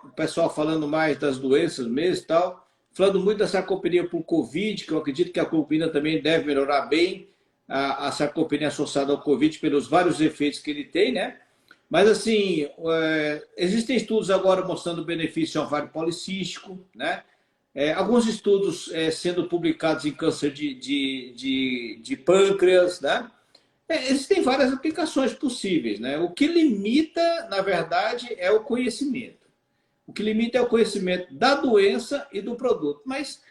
O pessoal falando mais das doenças mesmo e tal, falando muito da sarcopenia por Covid, que eu acredito que a curcumina também deve melhorar bem a sarcopenia associada ao Covid pelos vários efeitos que ele tem, né? Mas, assim, existem estudos agora mostrando benefício ao ovário policístico, né? Alguns estudos sendo publicados em câncer de pâncreas, né? Existem várias aplicações possíveis, né? O que limita, na verdade, é o conhecimento. O que limita é o conhecimento da doença e do produto. Mas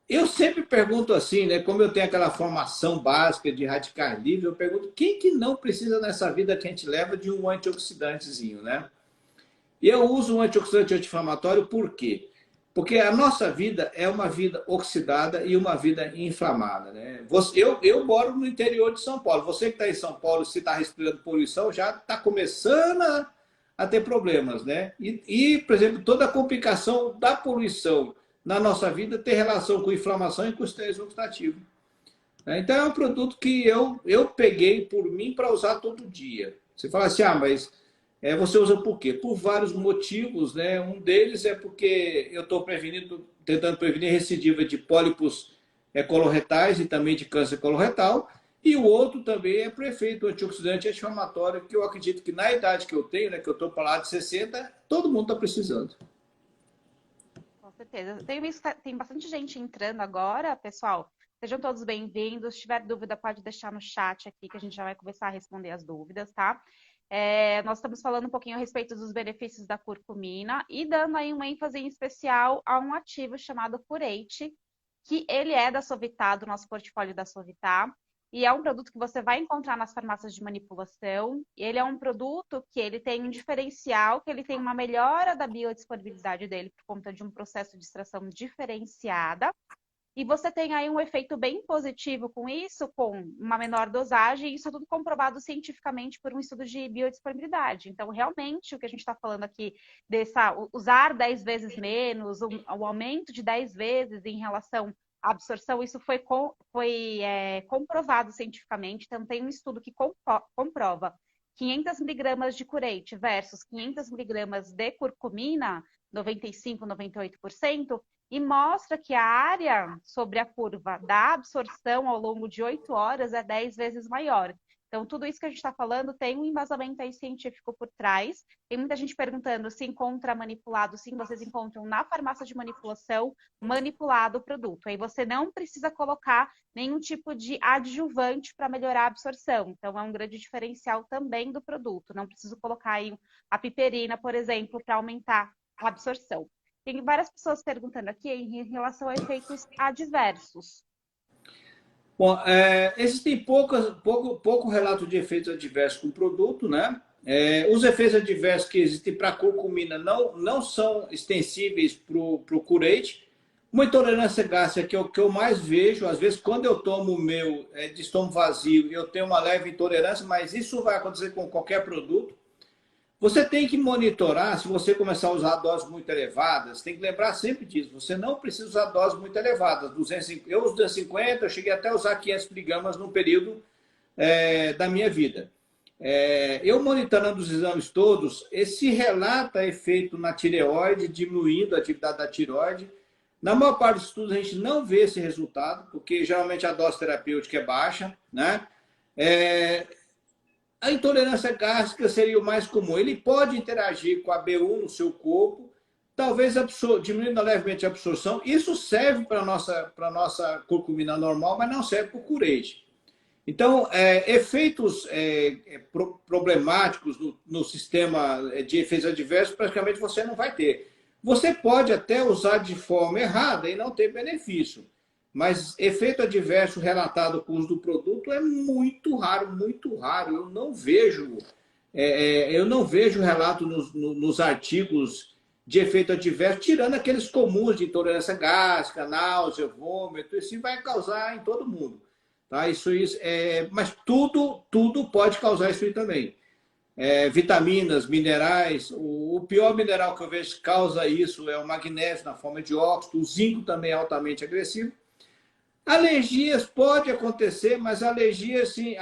eu sempre pergunto assim, né? Como eu tenho aquela formação básica de radical livre, eu pergunto quem que não precisa nessa vida que a gente leva de um antioxidantezinho, né? E eu uso um antioxidante anti-inflamatório por quê? Porque a nossa vida é uma vida oxidada e uma vida inflamada, né? Eu moro no interior de São Paulo. Você que está em São Paulo, se está respirando poluição, já está começando a ter problemas, né? Por exemplo, toda a complicação da poluição na nossa vida tem relação com inflamação e com estresse oxidativo. Então, é um produto que eu peguei por mim para usar todo dia. Você fala assim, mas você usa por quê? Por vários motivos, né? Um deles é porque eu estou tentando prevenir recidiva de pólipos coloretais e também de câncer coloretal. E o outro também é para efeito antioxidante anti-inflamatório, que eu acredito que na idade que eu tenho, né, que eu estou para lá de 60, todo mundo está precisando. Com certeza. Tem bastante gente entrando agora, pessoal. Sejam todos bem-vindos. Se tiver dúvida, pode deixar no chat aqui, que a gente já vai começar a responder as dúvidas, tá? Nós estamos falando um pouquinho a respeito dos benefícios da curcumina e dando aí uma ênfase em especial a um ativo chamado Curate, que ele é da Sovitá, do nosso portfólio da Sovitá. E é um produto que você vai encontrar nas farmácias de manipulação. Ele é um produto que ele tem um diferencial, que ele tem uma melhora da biodisponibilidade dele por conta de um processo de extração diferenciada. E você tem aí um efeito bem positivo com isso, com uma menor dosagem, e isso é tudo comprovado cientificamente por um estudo de biodisponibilidade. Então, realmente, o que a gente está falando aqui, usar 10 vezes menos, o aumento de 10 vezes em relação à absorção, isso foi comprovado cientificamente. Então, tem um estudo que comprova 500 miligramas de curate versus 500 miligramas de curcumina, 95%, 98%, e mostra que a área sobre a curva da absorção ao longo de 8 horas é 10 vezes maior. Então, tudo isso que a gente está falando tem um embasamento aí científico por trás. Tem muita gente perguntando se encontra manipulado. Sim, vocês encontram na farmácia de manipulação manipulado o produto. Aí você não precisa colocar nenhum tipo de adjuvante para melhorar a absorção. Então, é um grande diferencial também do produto. Não preciso colocar aí a piperina, por exemplo, para aumentar a absorção. Tem várias pessoas perguntando aqui em relação a efeitos adversos. Bom, existem pouco relato de efeitos adversos com o produto, né? Os efeitos adversos que existem para a curcumina não são extensíveis para o curate. Uma intolerância gástrica, que é o que eu mais vejo, às vezes quando eu tomo o meu de estômago vazio, eu tenho uma leve intolerância, mas isso vai acontecer com qualquer produto. Você tem que monitorar, se você começar a usar doses muito elevadas, tem que lembrar sempre disso, você não precisa usar doses muito elevadas. 250, eu uso 250, eu cheguei até a usar 500 miligramas num período da minha vida. Eu monitorando os exames todos, esse relata efeito na tireoide, diminuindo a atividade da tireoide. Na maior parte dos estudos a gente não vê esse resultado, porque geralmente a dose terapêutica é baixa, né? A intolerância gástrica seria o mais comum. Ele pode interagir com a B1 no seu corpo, talvez diminuindo levemente a absorção. Isso serve para a nossa curcumina normal, mas não serve para o curete. Então, efeitos problemáticos no sistema de efeitos adversos, praticamente você não vai ter. Você pode até usar de forma errada e não ter benefício, mas efeito adverso relatado com o uso do produto é muito raro, muito raro. Eu não vejo relato nos artigos de efeito adverso, tirando aqueles comuns de intolerância gástrica, náusea, vômito, isso vai causar em todo mundo. Tá? Mas tudo pode causar isso aí também. Vitaminas, minerais. O pior mineral que eu vejo que causa isso é o magnésio na forma de óxido. O zinco também é altamente agressivo. Alergias pode acontecer, mas alergia, assim,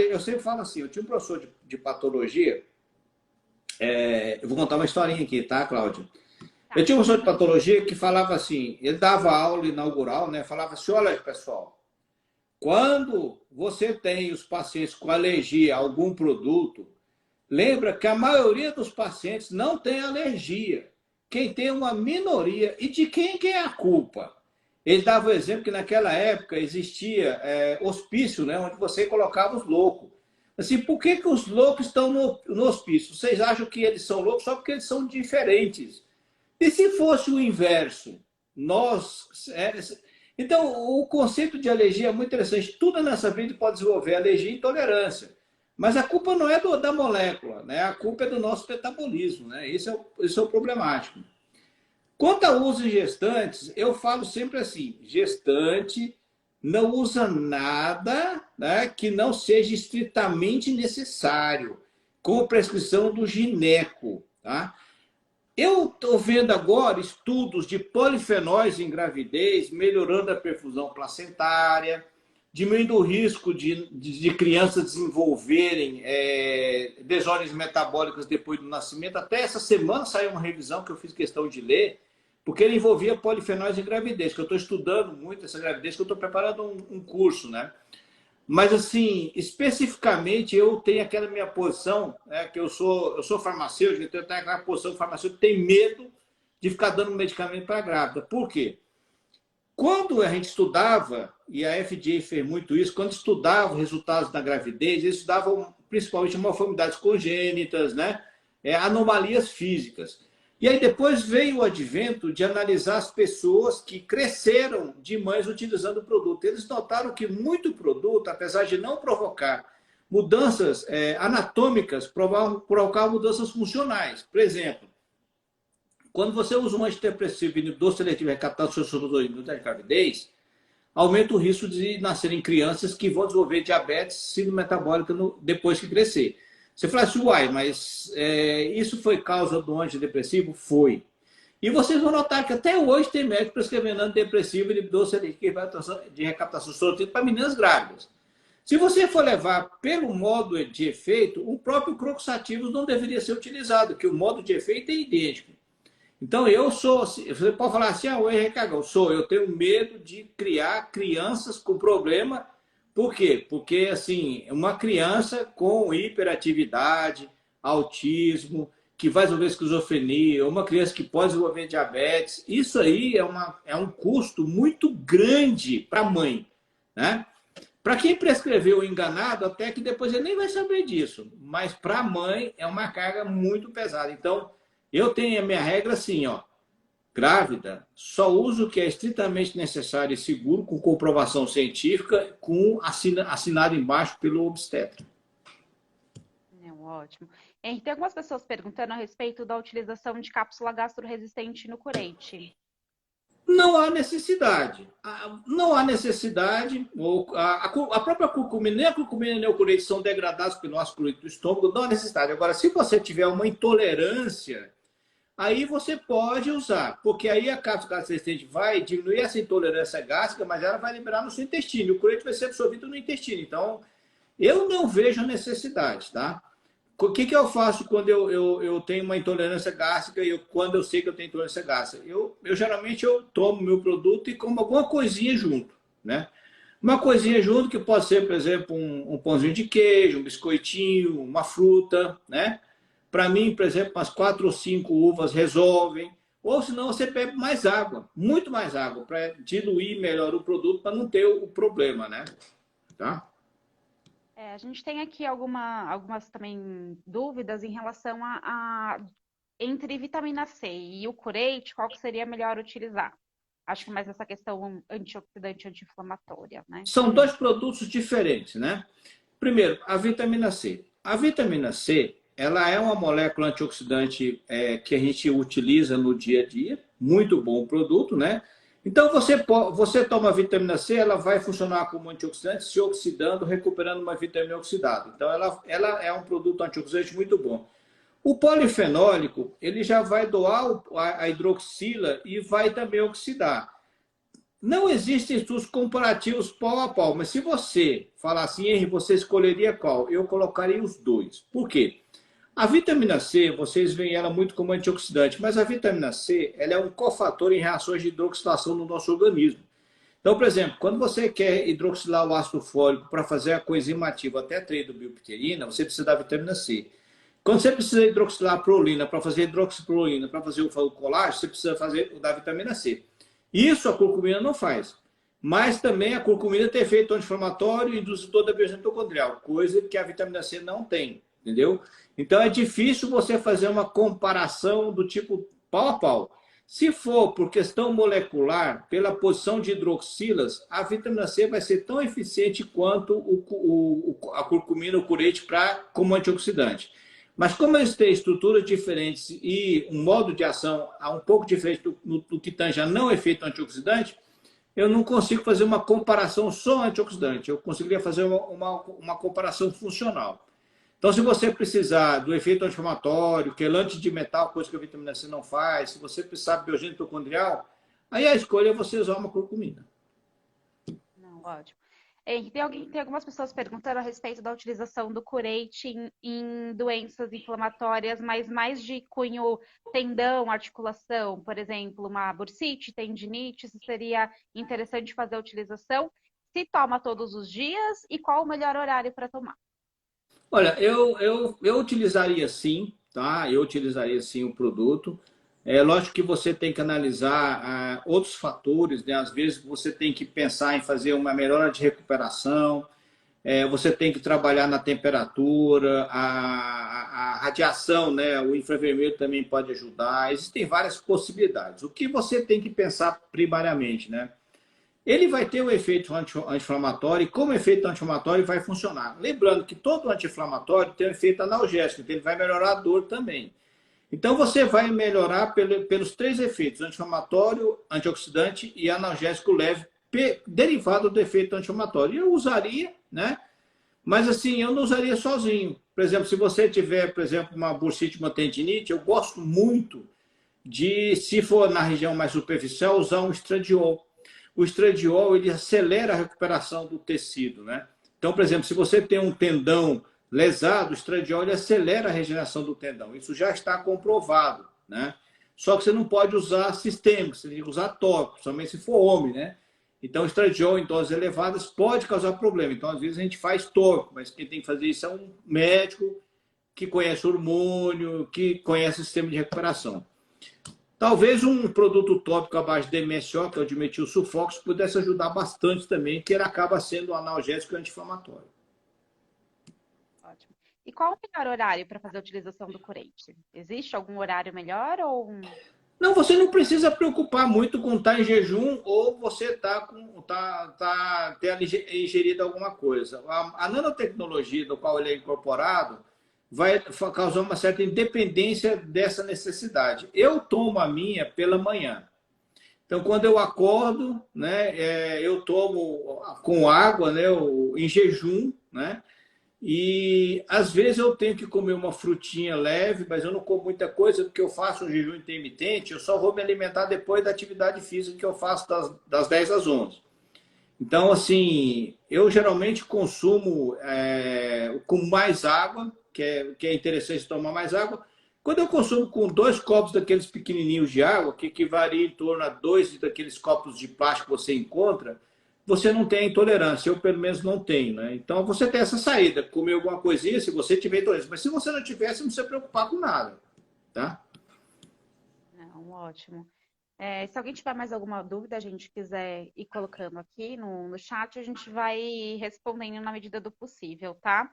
eu sempre falo assim, eu tinha um professor de patologia, eu vou contar uma historinha aqui, tá, Cláudia? Eu tinha um professor de patologia que falava assim, ele dava aula inaugural, né? Falava assim, olha, pessoal, quando você tem os pacientes com alergia a algum produto, lembra que a maioria dos pacientes não tem alergia. Quem tem uma minoria. E de quem é a culpa? Ele dava o exemplo que naquela época existia hospício, né, onde você colocava os loucos. Assim, por que os loucos estão no hospício? Vocês acham que eles são loucos só porque eles são diferentes? E se fosse o inverso? Nós. Então, o conceito de alergia é muito interessante. Tudo nessa vida pode desenvolver alergia e intolerância. Mas a culpa não é da molécula, né? A culpa é do nosso metabolismo, né? Isso é o problemático. Quanto ao uso em gestantes, eu falo sempre assim: gestante não usa nada, né, que não seja estritamente necessário, com prescrição do gineco. Tá? Eu estou vendo agora estudos de polifenóis em gravidez, melhorando a perfusão placentária, diminuindo o risco de crianças desenvolverem desordens metabólicas depois do nascimento. Até essa semana saiu uma revisão que eu fiz questão de ler, porque ele envolvia polifenóis em gravidez, que eu estou estudando muito essa gravidez, que eu estou preparando um curso, né? Mas, assim, especificamente, eu tenho aquela minha posição, que eu sou farmacêutico, então eu tenho aquela posição que o farmacêutico tem medo de ficar dando medicamento para a grávida. Por quê? Quando a gente estudava, e a FDA fez muito isso, quando estudava os resultados da gravidez, eles estudavam principalmente malformidades congênitas, né? Anomalias físicas. E aí depois veio o advento de analisar as pessoas que cresceram de mães utilizando o produto. Eles notaram que muito produto, apesar de não provocar mudanças anatômicas, provocava mudanças funcionais. Por exemplo, quando você usa um antidepressivo inibidor seletivo recaptação da gravidez, aumenta o risco de nascerem crianças que vão desenvolver diabetes síndrome metabólica depois que crescer. Você fala assim, uai, mas isso foi causa do antidepressivo? Foi. E vocês vão notar que até hoje tem médico prescrevendo antidepressivo inibidor seletivo de recaptação sorotina para meninas grávidas. Se você for levar pelo modo de efeito, o próprio Croxativos não deveria ser utilizado, que o modo de efeito é idêntico. Então, eu sou, você pode falar assim, o Henrique Cagão, eu tenho medo de criar crianças com problema. Por quê? Porque, assim, uma criança com hiperatividade, autismo, que vai desenvolver esquizofrenia, uma criança que pode desenvolver diabetes, isso aí é um custo muito grande para a mãe, né? Para quem prescreveu enganado, até que depois ele nem vai saber disso, mas para a mãe é uma carga muito pesada. Então, eu tenho a minha regra assim, ó. Grávida, só uso o que é estritamente necessário e seguro, com comprovação científica, assinado embaixo pelo obstetra. Ótimo. Henrique, tem algumas pessoas perguntando a respeito da utilização de cápsula gastroresistente no curete. Não há necessidade. Não há necessidade. A própria curcumina, nem a curcumina nem o cureite são degradados pelo ácido clorídrico do estômago, não há necessidade. Agora, se você tiver uma intolerância, aí você pode usar, porque aí a cápsula gastrointestinal vai diminuir essa intolerância gástrica, mas ela vai liberar no seu intestino. O cureite vai ser absorvido no intestino. Então, eu não vejo a necessidade, tá? O que eu faço quando eu tenho uma intolerância gástrica e quando eu sei que eu tenho intolerância gástrica? Geralmente eu tomo meu produto e como alguma coisinha junto, né? Uma coisinha junto que pode ser, por exemplo, um pãozinho de queijo, um biscoitinho, uma fruta, né? Para mim, por exemplo, umas 4 ou 5 uvas resolvem. Ou senão você bebe mais água, muito mais água, para diluir melhor o produto, para não ter o problema, né? Tá? A gente tem aqui algumas também dúvidas em relação entre vitamina C e o curete, qual que seria melhor utilizar? Acho que mais essa questão antioxidante, anti-inflamatória, né? São dois produtos diferentes, né? Primeiro, a vitamina C. A vitamina C, ela é uma molécula antioxidante que a gente utiliza no dia a dia, muito bom produto, né? Então, você toma a vitamina C, ela vai funcionar como antioxidante, se oxidando, recuperando uma vitamina oxidada. Então, ela é um produto antioxidante muito bom. O polifenólico, ele já vai doar a hidroxila e vai também oxidar. Não existem estudos comparativos pau a pau, mas se você falar assim, Henry, você escolheria qual? Eu colocaria os dois. Por quê? A vitamina C, vocês veem ela muito como antioxidante, mas a vitamina C ela é um cofator em reações de hidroxilação no nosso organismo. Então, por exemplo, quando você quer hidroxilar o ácido fólico para fazer a coenzima ativa até a treidobutyrina, você precisa da vitamina C. Quando você precisa hidroxilar a prolina para fazer hidroxiprolina, para fazer o colágeno, você precisa fazer o da vitamina C. Isso a curcumina não faz. Mas também a curcumina tem efeito anti-inflamatório e indutor da biogênese mitocondrial, coisa que a vitamina C não tem, entendeu? Então é difícil você fazer uma comparação do tipo pau a pau. Se for por questão molecular, pela posição de hidroxilas, a vitamina C vai ser tão eficiente quanto a curcumina, o curete, como antioxidante. Mas como eles têm estruturas diferentes e um modo de ação um pouco diferente do que tange a não efeito antioxidante, eu não consigo fazer uma comparação só antioxidante. Eu conseguiria fazer uma comparação funcional. Então, se você precisar do efeito anti-inflamatório, quelante de metal, coisa que a vitamina C não faz, se você precisar de biogênese mitocondrial, aí a escolha é você usar uma curcumina. Não, ótimo. Tem algumas pessoas perguntando a respeito da utilização do curete em doenças inflamatórias, mas mais de cunho tendão, articulação, por exemplo, uma bursite, tendinite, se seria interessante fazer a utilização. Se toma todos os dias e qual o melhor horário para tomar? Olha, eu utilizaria sim, tá? Eu utilizaria sim o produto. É lógico que você tem que analisar outros fatores, né? Às vezes você tem que pensar em fazer uma melhora de recuperação, você tem que trabalhar na temperatura, a radiação, né? O infravermelho também pode ajudar. Existem várias possibilidades. O que você tem que pensar primariamente, né? Ele vai ter o efeito anti-inflamatório e como efeito anti-inflamatório vai funcionar. Lembrando que todo anti-inflamatório tem um efeito analgésico, então ele vai melhorar a dor também. Então você vai melhorar pelos 3 efeitos, anti-inflamatório, antioxidante e analgésico leve, derivado do efeito anti-inflamatório. Eu usaria, né? Mas assim, eu não usaria sozinho. Por exemplo, se você tiver, por exemplo, uma bursite, uma tendinite, eu gosto muito de, se for na região mais superficial, usar um estradiol. O estradiol ele acelera a recuperação do tecido, né? Então, por exemplo, se você tem um tendão lesado, o estradiol ele acelera a regeneração do tendão. Isso já está comprovado, né? Só que você não pode usar sistêmico, você tem que usar tópico, somente se for homem, né? Então, o estradiol em doses elevadas pode causar problema. Então, às vezes a gente faz tópico, mas quem tem que fazer isso é um médico que conhece hormônio, que conhece o sistema de recuperação. Talvez um produto tópico abaixo de MSO, que é o dimetilsulfox, pudesse ajudar bastante também, que ele acaba sendo um analgésico e anti-inflamatório. Ótimo. E qual o melhor horário para fazer a utilização do corante? Existe algum horário melhor ou... Não, você não precisa preocupar muito com estar em jejum ou você ter ingerido alguma coisa. A nanotecnologia do qual ele é incorporado vai causar uma certa independência dessa necessidade. Eu tomo a minha pela manhã. Então, quando eu acordo, né, eu tomo com água, né, em jejum, né? E às vezes eu tenho que comer uma frutinha leve, mas eu não como muita coisa, porque eu faço um jejum intermitente, eu só vou me alimentar depois da atividade física que eu faço das 10 às 11. Então, assim, eu geralmente consumo com mais água, que é interessante tomar mais água. Quando eu consumo com 2 copos daqueles pequenininhos de água, que varia em torno a 2 daqueles copos de plástico que você encontra, você não tem a intolerância. Eu, pelo menos, não tenho, né? Então, você tem essa saída, comer alguma coisinha se você tiver intolerância. Mas se você não tiver, você não precisa se preocupar com nada, tá? Não, ótimo. Se alguém tiver mais alguma dúvida, a gente quiser ir colocando aqui no chat, a gente vai respondendo na medida do possível, tá?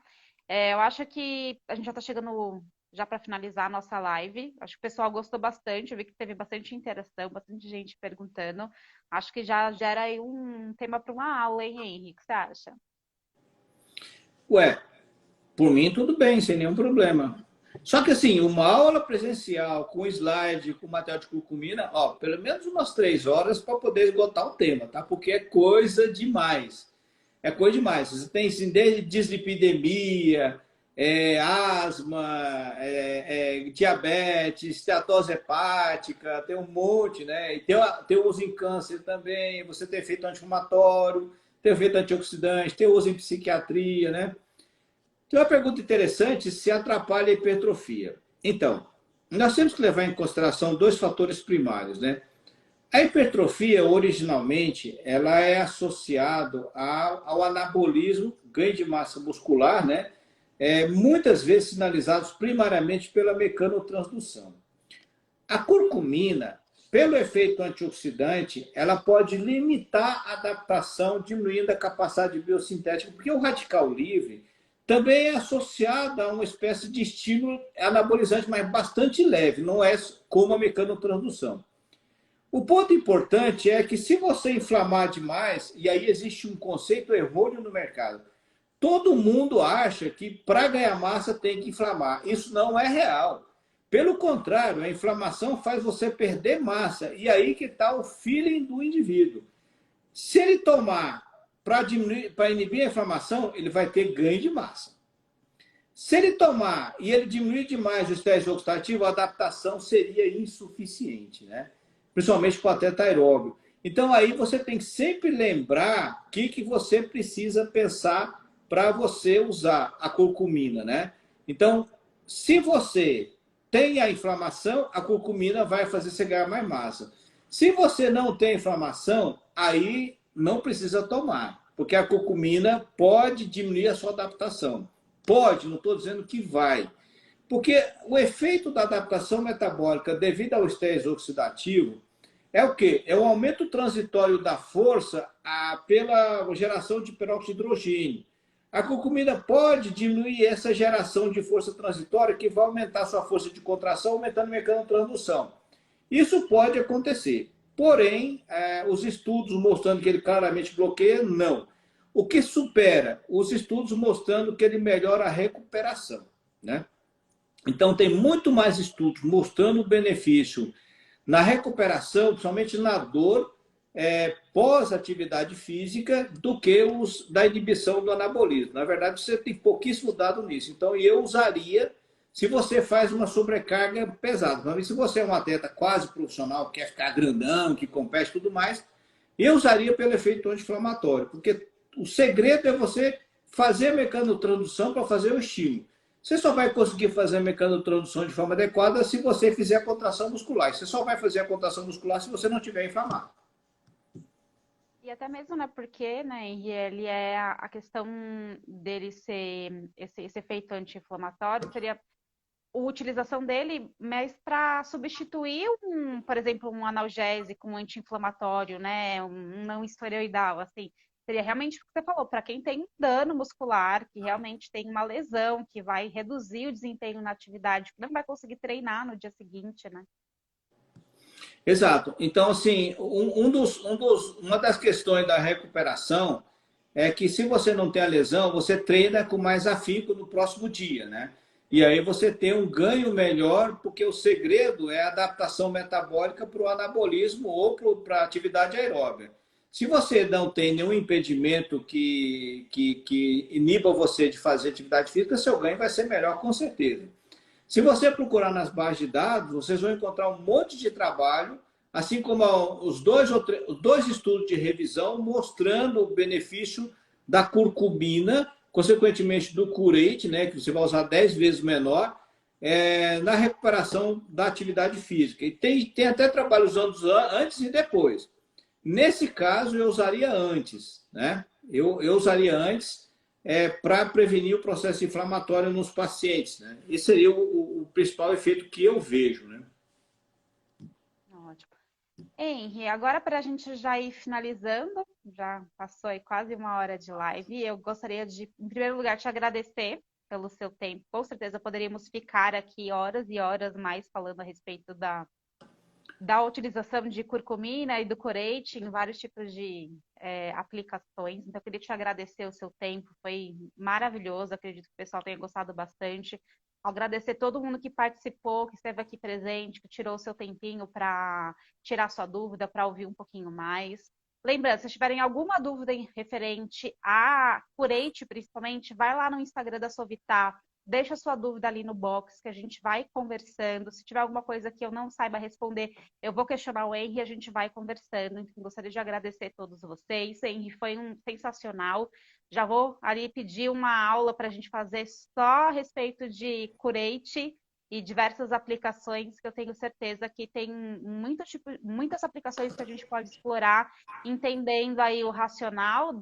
Eu acho que a gente já está chegando já para finalizar a nossa live. Acho que o pessoal gostou bastante, eu vi que teve bastante interação, bastante gente perguntando. Acho que já gera aí um tema para uma aula, hein, Henrique? O que você acha? Ué, por mim, tudo bem, sem nenhum problema. Só que, assim, uma aula presencial, com slide, com material de curcumina, ó, pelo menos umas 3 horas para poder esgotar o tema, tá? Porque é coisa demais. É coisa demais. Você tem, assim, desde dislipidemia, asma, diabetes, esteatose hepática, tem um monte, né? E tem o uso em câncer também, você tem efeito anti-inflamatório, tem efeito antioxidante, tem uso em psiquiatria, né? Tem uma pergunta interessante, se atrapalha a hipertrofia. Então, nós temos que levar em consideração 2 fatores primários, né? A hipertrofia, originalmente, ela é associada ao anabolismo, ganho de massa muscular, né? Muitas vezes sinalizados primariamente pela mecanotransdução. A curcumina, pelo efeito antioxidante, ela pode limitar a adaptação, diminuindo a capacidade biosintética, porque o radical livre também é associado a uma espécie de estímulo anabolizante, mas bastante leve, não é como a mecanotransdução. O ponto importante é que se você inflamar demais, e aí existe um conceito errôneo no mercado, todo mundo acha que para ganhar massa tem que inflamar. Isso não é real. Pelo contrário, a inflamação faz você perder massa. E aí que está o feeling do indivíduo. Se ele tomar para inibir a inflamação, ele vai ter ganho de massa. Se ele tomar e ele diminuir demais o estresse oxidativo, a adaptação seria insuficiente, né? Principalmente para o atleta aeróbio. Então, aí você tem que sempre lembrar o que você precisa pensar para você usar a curcumina, né? Então, se você tem a inflamação, a curcumina vai fazer você ganhar mais massa. Se você não tem inflamação, aí não precisa tomar, porque a curcumina pode diminuir a sua adaptação. Pode, não estou dizendo que vai. Porque o efeito da adaptação metabólica devido ao estresse oxidativo é o quê? É o aumento transitório da força pela geração de peróxido de hidrogênio. A curcumina pode diminuir essa geração de força transitória que vai aumentar sua força de contração, aumentando a mecanotransdução. Isso pode acontecer. Porém, os estudos mostrando que ele claramente bloqueia, não. O que supera? Os estudos mostrando que ele melhora a recuperação, né? Então, tem muito mais estudos mostrando o benefício na recuperação, principalmente na dor, pós-atividade física, do que os da inibição do anabolismo. Na verdade, você tem pouquíssimo dado nisso. Então, eu usaria se você faz uma sobrecarga pesada. Mas se você é um atleta quase profissional, quer ficar grandão, que compete e tudo mais, eu usaria pelo efeito anti-inflamatório, porque o segredo é você fazer a mecanotransdução para fazer o estímulo. Você só vai conseguir fazer a mecanotransdução de forma adequada se você fizer a contração muscular. Você só vai fazer a contração muscular se você não estiver inflamado. E até mesmo, né, porque, né, ele é a questão dele ser esse efeito anti-inflamatório, seria a utilização dele mais para substituir por exemplo, um analgésico, um anti-inflamatório, né, um não esteroidal, assim. Seria realmente o que você falou, para quem tem um dano muscular, que realmente tem uma lesão, que vai reduzir o desempenho na atividade, que não vai conseguir treinar no dia seguinte, né? Exato. Então, assim, uma das questões da recuperação é que se você não tem a lesão, você treina com mais afinco no próximo dia, né? E aí você tem um ganho melhor, porque o segredo é a adaptação metabólica para o anabolismo ou para a atividade aeróbica. Se você não tem nenhum impedimento que iniba você de fazer atividade física, seu ganho vai ser melhor, com certeza. Se você procurar nas bases de dados, vocês vão encontrar um monte de trabalho, assim como os dois estudos de revisão mostrando o benefício da curcumina, consequentemente do curate, né, que você vai usar 10 vezes menor, na recuperação da atividade física. E tem até trabalho usando antes e depois. Nesse caso, eu usaria antes, né? Eu usaria antes para prevenir o processo inflamatório nos pacientes, né? Esse seria o principal efeito que eu vejo, né? Ótimo. Henry, agora para a gente já ir finalizando, já passou aí quase uma hora de live, eu gostaria de, em primeiro lugar, te agradecer pelo seu tempo. Com certeza poderíamos ficar aqui horas e horas mais falando a respeito da utilização de curcumina e do corete em vários tipos de aplicações. Então, eu queria te agradecer o seu tempo, foi maravilhoso, acredito que o pessoal tenha gostado bastante. Agradecer todo mundo que participou, que esteve aqui presente, que tirou o seu tempinho para tirar sua dúvida, para ouvir um pouquinho mais. Lembrando, se tiverem alguma dúvida em referente a curete, principalmente, vai lá no Instagram da Sovitá, deixa sua dúvida ali no box, que a gente vai conversando. Se tiver alguma coisa que eu não saiba responder, eu vou questionar o Henry e a gente vai conversando. Então, gostaria de agradecer a todos vocês. Henry, foi sensacional. Já vou ali pedir uma aula para a gente fazer só a respeito de curate e diversas aplicações, que eu tenho certeza que tem muitas aplicações que a gente pode explorar, entendendo aí o racional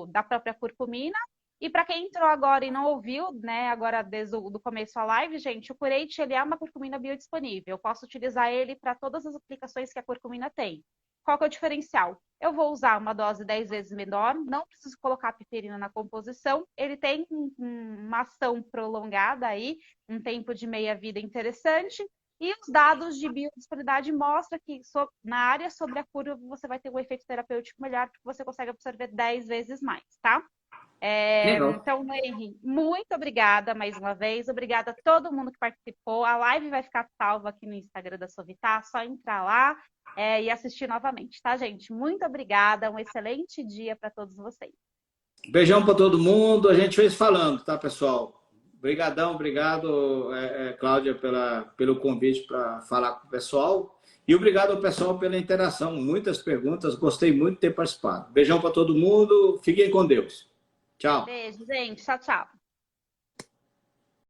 da própria curcumina. E para quem entrou agora e não ouviu, né, agora desde o começo da live, gente, o curate ele é uma curcumina biodisponível. Eu posso utilizar ele para todas as aplicações que a curcumina tem. Qual que é o diferencial? Eu vou usar uma dose 10 vezes menor, não preciso colocar piperina na composição, ele tem uma ação prolongada aí, um tempo de meia-vida interessante, e os dados de biodisponibilidade mostram que na área sobre a cura você vai ter um efeito terapêutico melhor, porque você consegue absorver 10 vezes mais, tá? Legal. Então, Henry, muito obrigada mais uma vez. Obrigada a todo mundo que participou. A live vai ficar salva aqui no Instagram da Sovitá. Só entrar lá e assistir novamente, tá, gente? Muito obrigada. Um excelente dia para todos vocês. Beijão para todo mundo. A gente fez falando, tá, pessoal? Obrigadão, obrigado, Cláudia, pelo convite para falar com o pessoal. E obrigado ao pessoal pela interação. Muitas perguntas. Gostei muito de ter participado. Beijão para todo mundo. Fiquem com Deus. Tchau. Beijo, gente. Tchau, tchau.